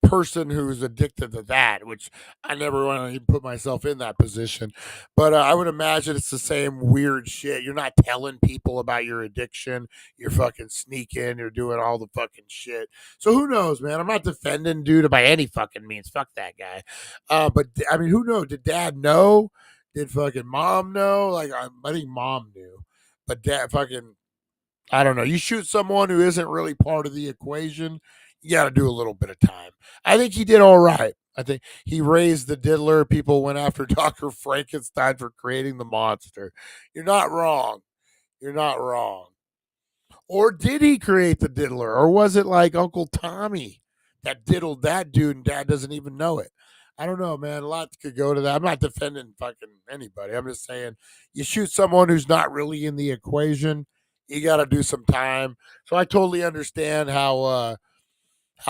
person who's addicted to that, which I never want to even put myself in that position. But I would imagine it's the same weird shit. You're not telling people about your addiction. You're fucking sneaking. You're doing all the fucking shit. So who knows, man? I'm not defending dude by any fucking means. Fuck that guy. But I mean, who knows? Did Dad know? Did fucking mom know? Like, I think mom knew. But dad fucking, I don't know. You shoot someone who isn't really part of the equation, you got to do a little bit of time. I think he did all right. I think he raised the diddler. People went after Dr. Frankenstein for creating the monster. You're not wrong. You're not wrong. Or did he create the diddler? Or was it like Uncle Tommy that diddled that dude and Dad doesn't even know it? I don't know, man. A lot could go to that. I'm not defending fucking anybody. I'm just saying you shoot someone who's not really in the equation, you got to do some time. So I totally understand how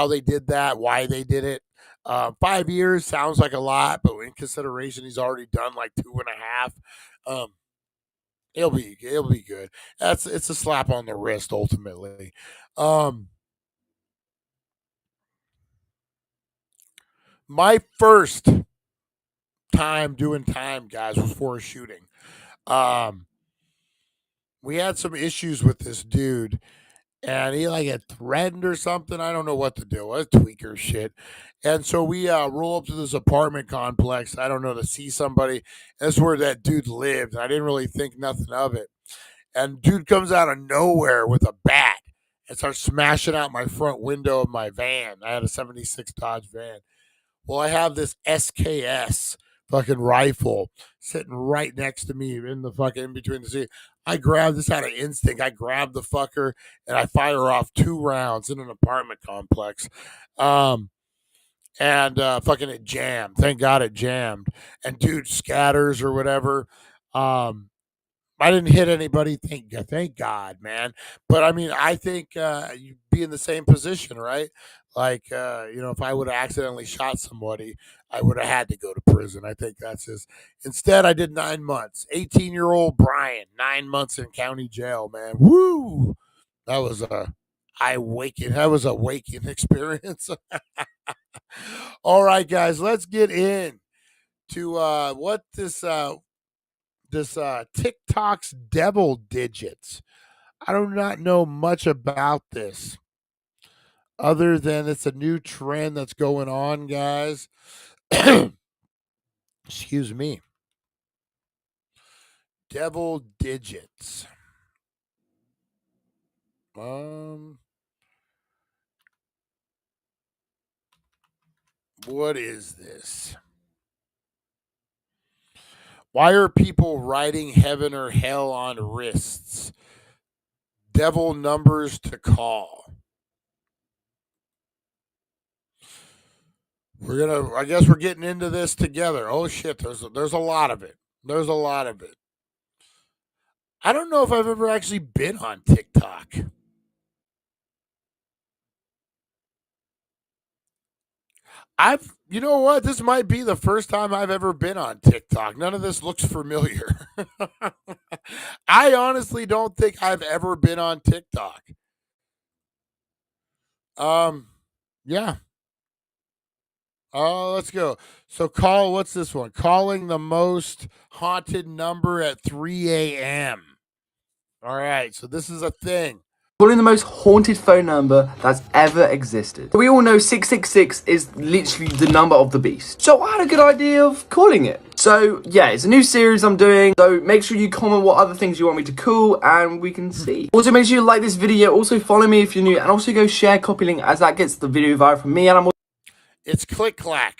they did that, why they did it. 5 years sounds like a lot, but in consideration, he's already done like 2.5. It'll be good. It's a slap on the wrist ultimately. My first time doing time, guys, was for a shooting. Um, we had some issues with this dude, and he like had threatened or something. I don't know what the deal was, tweaker shit. And so we roll up to this apartment complex. I don't know, to see somebody. That's where that dude lived. I didn't really think nothing of it. And dude comes out of nowhere with a bat and starts smashing out my front window of my van. I had a 76 Dodge van. Well, I have this SKS fucking rifle sitting right next to me in the fucking in between the seat. I grab this out of instinct. I grab the fucker and I fire off 2 rounds in an apartment complex. And fucking it jammed. Thank God it jammed. And dude scatters or whatever. I didn't hit anybody. Thank God, man. But I mean, I think you'd be in the same position, right? Like, if I would have accidentally shot somebody, I would have had to go to prison. I think that's his. Instead, I did 9 months. 18-year-old Brian, 9 months in county jail, man. Woo! That was a waking experience. All right, guys, let's get in to what this TikTok's devil digits. I do not know much about this other than it's a new trend that's going on, guys. Excuse me. Devil digits. What is this? Why are people writing heaven or hell on wrists? Devil numbers to call. I guess we're getting into this together. Oh shit, there's a lot of it. There's a lot of it. I don't know if I've ever actually been on TikTok. You know what? This might be the first time I've ever been on TikTok. None of this looks familiar. I honestly don't think I've ever been on TikTok. Yeah. Let's go. So what's this one? Calling the most haunted number at 3 a.m. All right, so this is a thing. Calling the most haunted phone number that's ever existed. We all know 666 is literally the number of the beast. So I had a good idea of calling it. So yeah, it's a new series I'm doing. So make sure you comment what other things you want me to call and we can see. Also make sure you like this video. Also follow me if you're new and also go share, copy link as that gets the video viral from me. And It's click clack.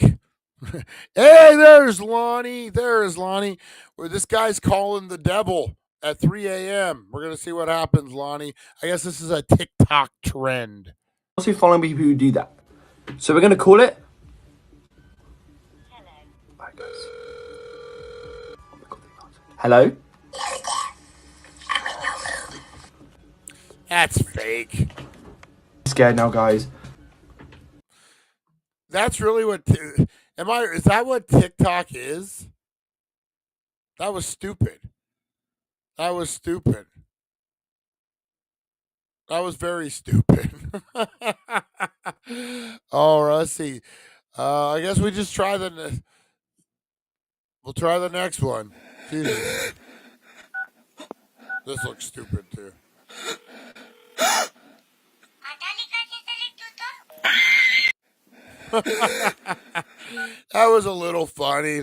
Hey, there's Lonnie. There's Lonnie. Where this guy's calling the devil at 3 a.m. We're going to see what happens, Lonnie. I guess this is a TikTok trend. Also follow people who do that. So we're going to call it. Hello? That's fake. I'm scared now, guys. That's really what... Is that what TikTok is? That was stupid. That was stupid. That was very stupid. Oh, let's see. I guess we just try we'll try the next one. Jesus. This looks stupid too. That was a little funny.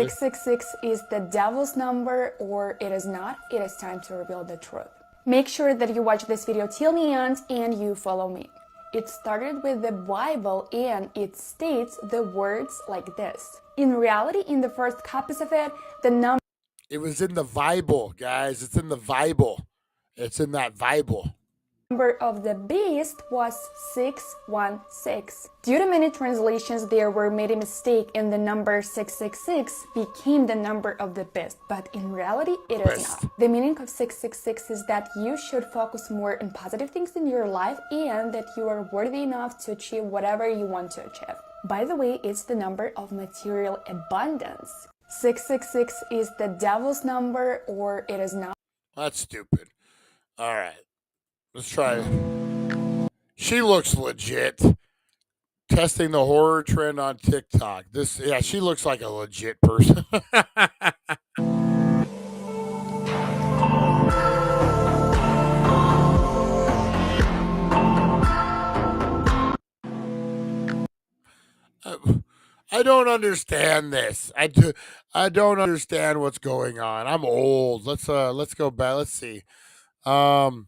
666 is the devil's number, or it is not. It is time to reveal the truth. Make sure that you watch this video till the end and you follow me. It started with the Bible and it states the words like this. In reality, in the first copies of it, the number... It was in the Bible, guys. It's in the Bible. It's in that Bible. Number of the beast was 616. Due to many translations, there were made a mistake and the number 666 became the number of the beast, but in reality it is not. The meaning of 666 is that you should focus more on positive things in your life and that you are worthy enough to achieve whatever you want to achieve. By the way, it's the number of material abundance. 666 is the devil's number, or it is not. That's stupid. All right. Let's try it. She looks legit. Testing the horror trend on TikTok. She looks like a legit person. I don't understand this. I don't understand what's going on. I'm old. Let's go back. Let's see. Um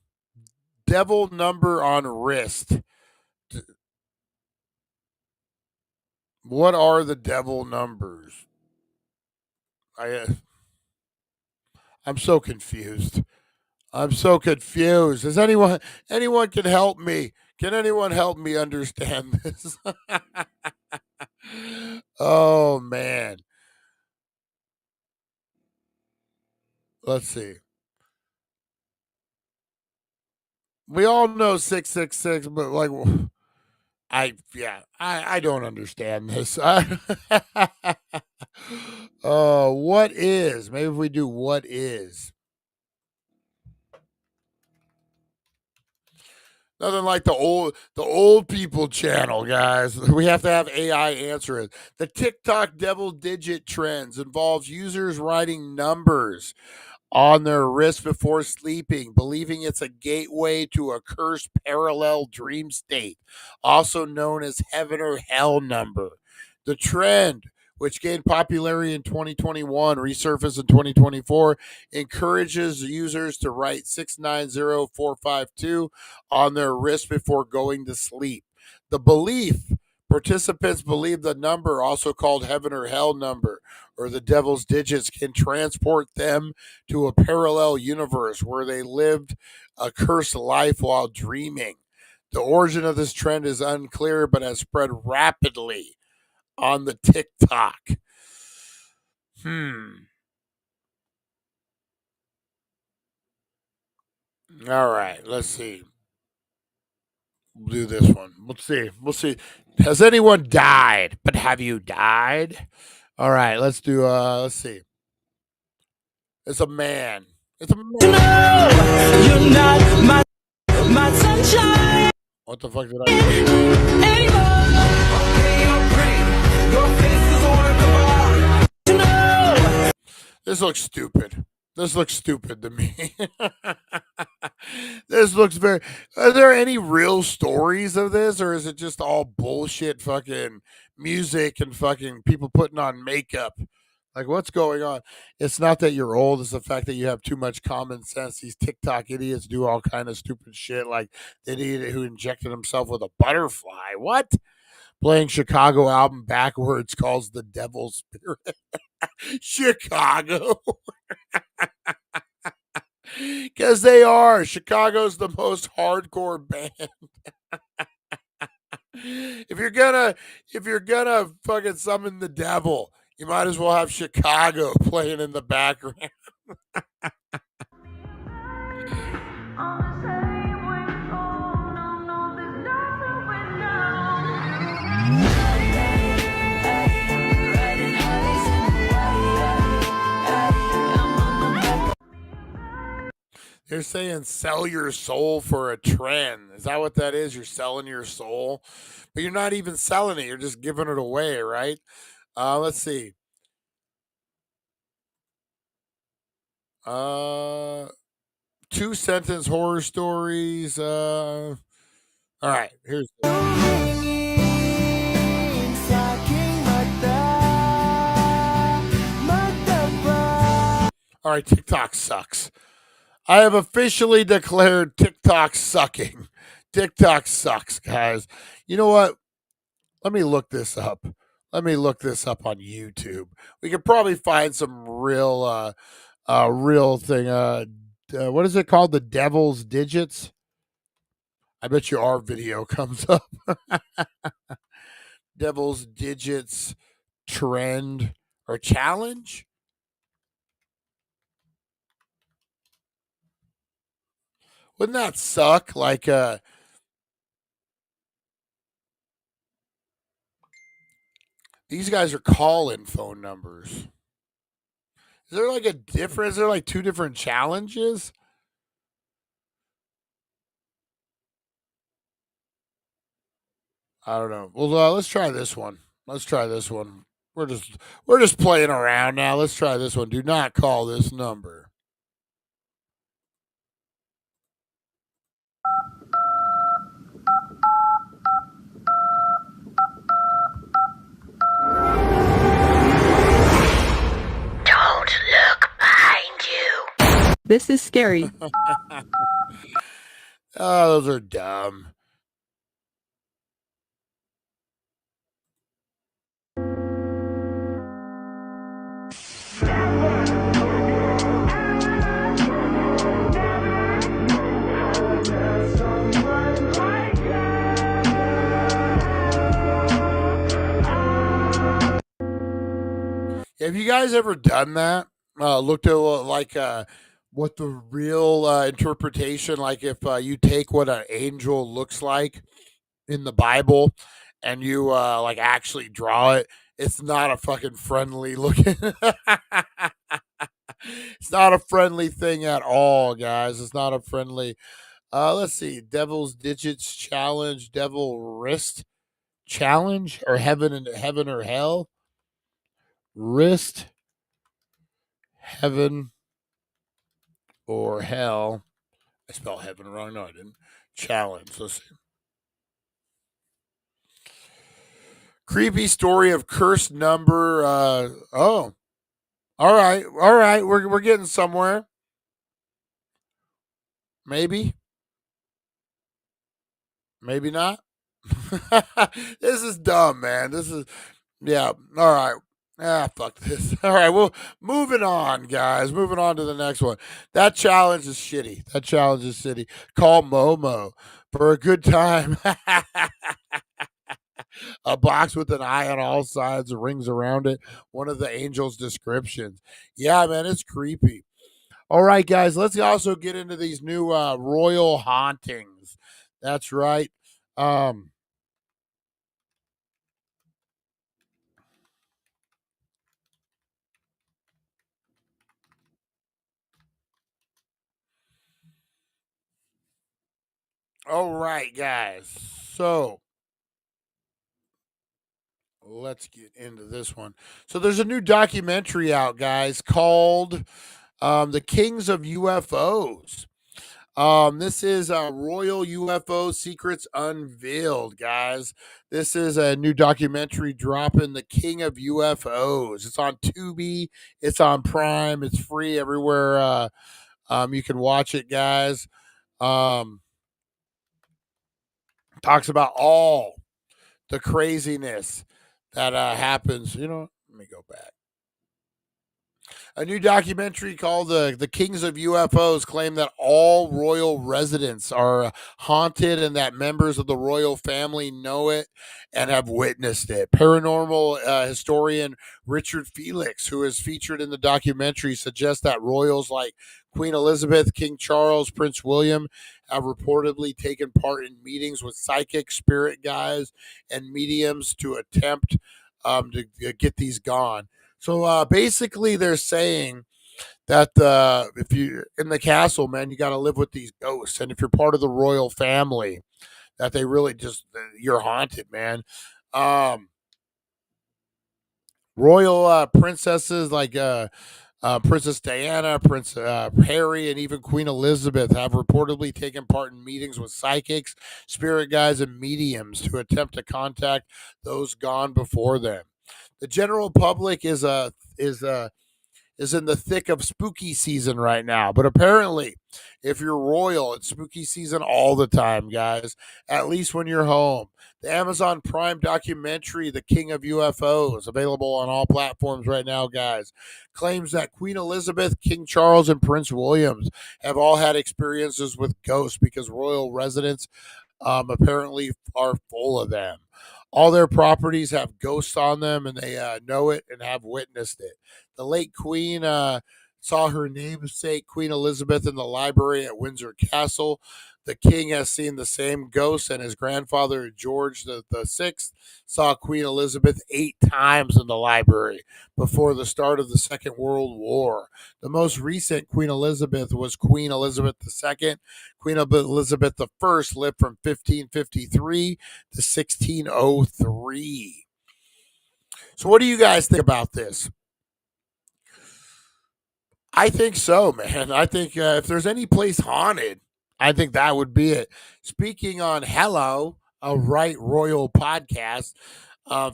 devil number on wrist. D- What are the devil numbers? I I'm so confused. I'm so confused. Does anyone can help me? Can anyone help me understand this? Oh man. Let's see. We all know 666, but like I don't understand this. What is? Maybe if we do what is. Nothing like the old people channel, guys. We have to have AI answer it. The TikTok devil digit trends involves users writing numbers on their wrist before sleeping, believing it's a gateway to a cursed parallel dream state, also known as heaven or hell number. The trend, which gained popularity in 2021, resurfaced in 2024, encourages users to write 690452 on their wrist before going to sleep. The belief participants believe the number, also called heaven or hell number, or the devil's digits, can transport them to a parallel universe where they lived a cursed life while dreaming. The origin of this trend is unclear, but has spread rapidly on the TikTok. All right, let's see. We'll do this one. Let's see. We'll see. Has anyone died? But have you died? All right, let's do let's see. It's a man. It's a man. You're not my sunshine What the fuck did I do? anymore. Okay, you're pretty. Your face is a work of art. To know. This looks stupid. This looks stupid to me. This looks very. Are there any real stories of this, or is it just all bullshit fucking music and fucking people putting on makeup? Like, what's going on? It's not that you're old; it's the fact that you have too much common sense. These TikTok idiots do all kind of stupid shit, like the idiot who injected himself with a butterfly. What? Playing Chicago album backwards calls the devil spirit. Chicago. Because they are. Chicago's the most hardcore band. if you're gonna fucking summon the devil, you might as well have Chicago playing in the background. They're saying sell your soul for a trend. Is that what that is? You're selling your soul, but you're not even selling it. You're just giving it away, right? Let's see. Uh, two sentence horror stories. All right. Here's. All right. TikTok sucks. I have officially declared TikTok sucking. TikTok sucks, guys. You know what? Let me look this up. Let me look this up on YouTube. We could probably find some real thing. What is it called? The Devil's Digits. I bet you our video comes up. Devil's Digits trend or challenge. Wouldn't that suck? Like, these guys are call-in phone numbers. Is there like a difference? Is there like two different challenges? I don't know. Well, let's try this one. Let's try this one. We're just playing around now. Let's try this one. Do not call this number. This is scary. Oh, those are dumb. Have you guys ever done that? Looked at what the real interpretation, like if you take what an angel looks like in the Bible and you like actually draw it, it's not a fucking friendly looking. It's not a friendly thing at all, guys. It's not a friendly. Let's see, Devil's Digits Challenge, Devil Wrist Challenge, or Heaven or Hell. Wrist, Heaven or Hell. I spelled heaven wrong. No, I didn't. Challenge. Let's see. Creepy story of cursed number. All right. We're getting somewhere. Maybe not. This is dumb, man. This is yeah. All right. Fuck this. All right, well, moving on, guys. Moving on to the next one. That challenge is shitty. Call Momo for a good time. A box with an eye on all sides, rings around it. One of the angel's descriptions. Yeah, man, it's creepy. All right, guys, let's also get into these new royal hauntings. That's right. All right, guys. So let's get into this one. So there's a new documentary out, guys, called The Kings of UFOs. This is Royal UFO Secrets Unveiled, guys. This is a new documentary dropping, The King of UFOs. It's on Tubi, it's on Prime, it's free everywhere. You can watch it, guys. Talks about all the craziness that happens. You know, let me go back. A new documentary called the Kings of UFOs claim that all royal residents are haunted and that members of the royal family know it and have witnessed it. Paranormal historian Richard Felix, who is featured in the documentary, suggests that royals like Queen Elizabeth, King Charles, Prince William have reportedly taken part in meetings with psychic spirit guides and mediums to attempt to get these gone. So basically, they're saying that if you're in the castle, man, you got to live with these ghosts, and if you're part of the royal family, that they really just you're haunted, man. Royal princesses like Princess Diana, Prince Harry, and even Queen Elizabeth have reportedly taken part in meetings with psychics, spirit guides, and mediums to attempt to contact those gone before them. The general public is in the thick of spooky season right now, but apparently, if you're royal, it's spooky season all the time, guys. At least when you're home. The Amazon Prime documentary, The King of UFOs, available on all platforms right now, guys, claims that Queen Elizabeth, King Charles, and Prince Williams have all had experiences with ghosts because royal residents apparently are full of them. All their properties have ghosts on them, and they know it and have witnessed it. The late Queen saw her namesake, Queen Elizabeth, in the library at Windsor Castle. The king has seen the same ghost, and his grandfather, George the Sixth, saw Queen Elizabeth 8 times in the library before the start of the Second World War. The most recent Queen Elizabeth was Queen Elizabeth II. Queen Elizabeth I lived from 1553 to 1603. So what do you guys think about this? I think so, man. I think if there's any place haunted, I think that would be it. Speaking on Hello, a Right Royal podcast,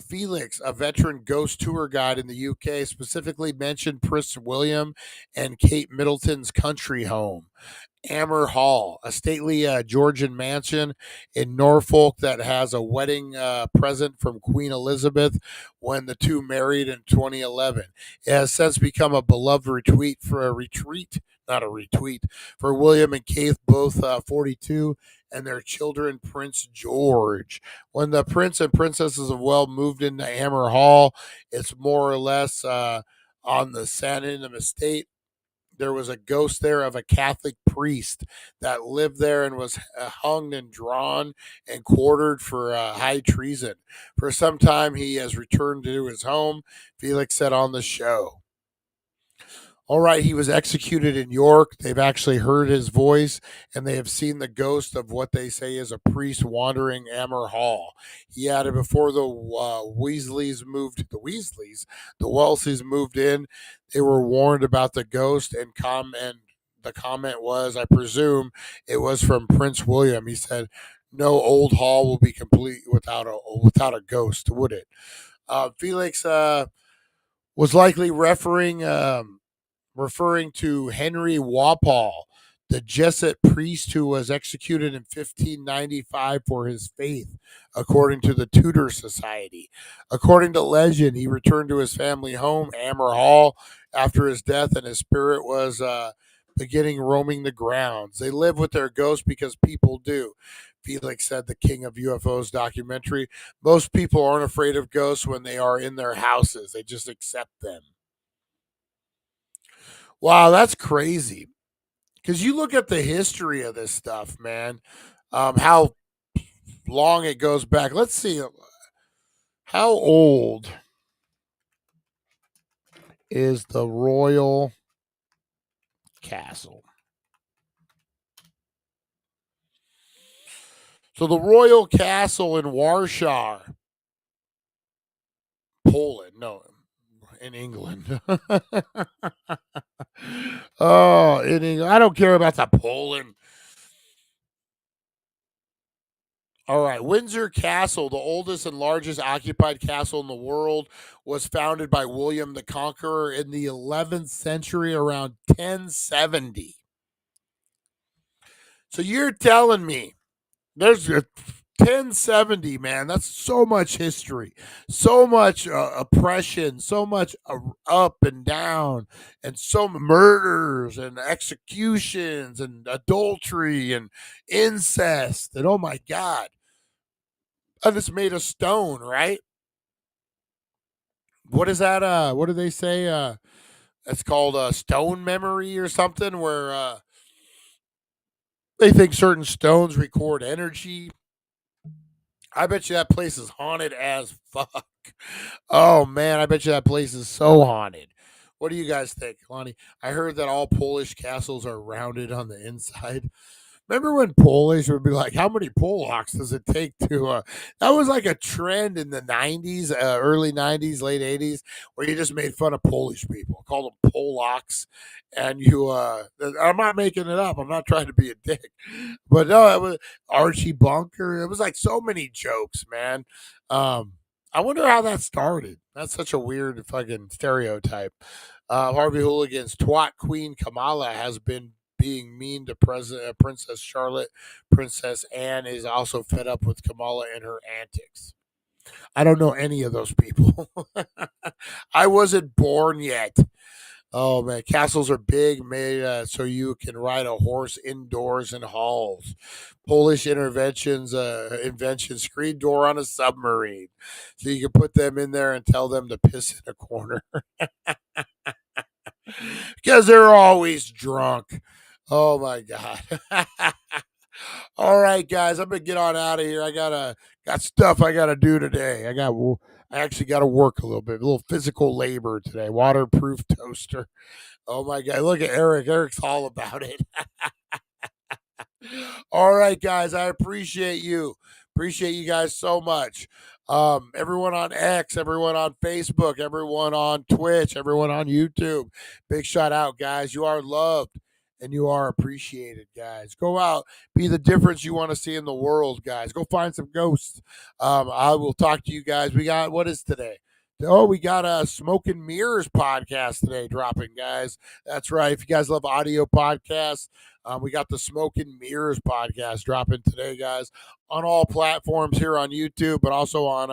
Felix, a veteran ghost tour guide in the UK, specifically mentioned Prince William and Kate Middleton's country home. Anmer Hall, a stately Georgian mansion in Norfolk that has a wedding present from Queen Elizabeth when the two married in 2011. It has since become a beloved not a retweet, for William and Kate, both 42, and their children, Prince George. When the Prince and Princesses of Wales moved into Anmer Hall, it's more or less on the Sandringham estate. There was a ghost there of a Catholic priest that lived there and was hung and drawn and quartered for high treason. For some time, he has returned to his home, Felix said on the show. All right, he was executed in York. They've actually heard his voice, and they have seen the ghost of what they say is a priest wandering Anmer Hall. He added, before the Welsleys moved in, they were warned about the ghost, and the comment was, I presume it was from Prince William. He said, "No old hall will be complete without a ghost, would it?" Felix was likely referring to Henry Walpole, the Jesuit priest who was executed in 1595 for his faith, according to the Tudor Society. According to legend, he returned to his family home, Anmer Hall, after his death, and his spirit was beginning roaming the grounds. They live with their ghosts because people do. Felix said, the King of UFOs documentary. Most people aren't afraid of ghosts when they are in their houses. They just accept them. Wow, that's crazy. Because you look at the history of this stuff, man, how long it goes back. Let's see. How old is the Royal Castle? So the Royal Castle in Warsaw, Poland. No, in England. Oh, in England. I don't care about the Poland. All right. Windsor Castle, the oldest and largest occupied castle in the world, was founded by William the Conqueror in the 11th century around 1070. So you're telling me there's a 1070, man. That's so much history, so much oppression, so much up and down, and so murders and executions and adultery and incest. And oh my God. And it's made of stone, right? What is that? What do they say? It's called stone memory or something, where they think certain stones record energy. I bet you that place is haunted as fuck. Oh man, I bet you that place is so haunted. What do you guys think, Lonnie? I heard that all Polish castles are rounded on the inside. Remember when Polish would be like, how many Polacks does it take to that was like a trend in the 90s, early 90s, late 80s, where you just made fun of Polish people, called them Polacks. And I'm not making it up. I'm not trying to be a dick. But no, it was Archie Bunker. It was like so many jokes, man. I wonder how that started. That's such a weird fucking stereotype. Harvey Hooligan's twat queen Kamala has been being mean to Princess Charlotte. Princess Anne is also fed up with Kamala and her antics. I don't know any of those people. I wasn't born yet. Oh man, castles are big, made so you can ride a horse indoors in halls. Polish invention, screen door on a submarine, so you can put them in there and tell them to piss in a corner because they're always drunk. Oh my god. All right, guys, I'm gonna get on out of here. Got stuff I gotta do today. I actually got to work a little bit, a little physical labor today. Waterproof toaster. Oh my god, look at Eric. Eric's all about it. All right, guys, I appreciate you. Appreciate you guys so much. Everyone on X, everyone on Facebook, everyone on Twitch, everyone on YouTube. Big shout out, guys. You are loved and you are appreciated, guys. Go out, be the difference you want to see in the world, guys. Go find some ghosts. I will talk to you guys. We got, what is today? Oh, we got a Smoke and Mirrors podcast today dropping, guys. That's right. If you guys love audio podcasts, we got the Smoke and Mirrors podcast dropping today, guys, on all platforms here on YouTube, but also on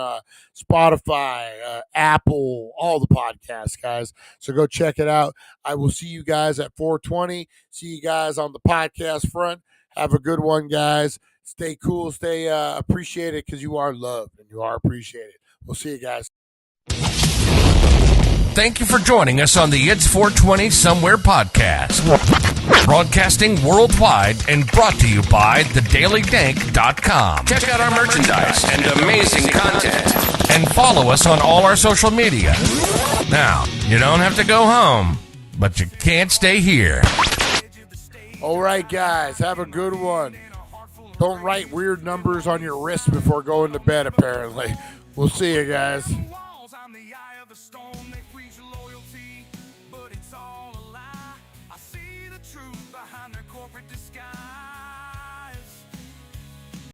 Spotify, Apple, all the podcasts, guys. So go check it out. I will see you guys at 420. See you guys on the podcast front. Have a good one, guys. Stay cool. Stay appreciated, because you are loved and you are appreciated. We'll see you guys. Thank you for joining us on the It's 420 Somewhere podcast. Broadcasting worldwide and brought to you by thedailydank.com. Check out our merchandise and amazing content. And follow us on all our social media. Now, you don't have to go home, but you can't stay here. All right, guys. Have a good one. Don't write weird numbers on your wrist before going to bed, apparently. We'll see you guys. I'm the eye of the storm that frees your loyalty, but it's all a lie. I see the truth behind their corporate disguise.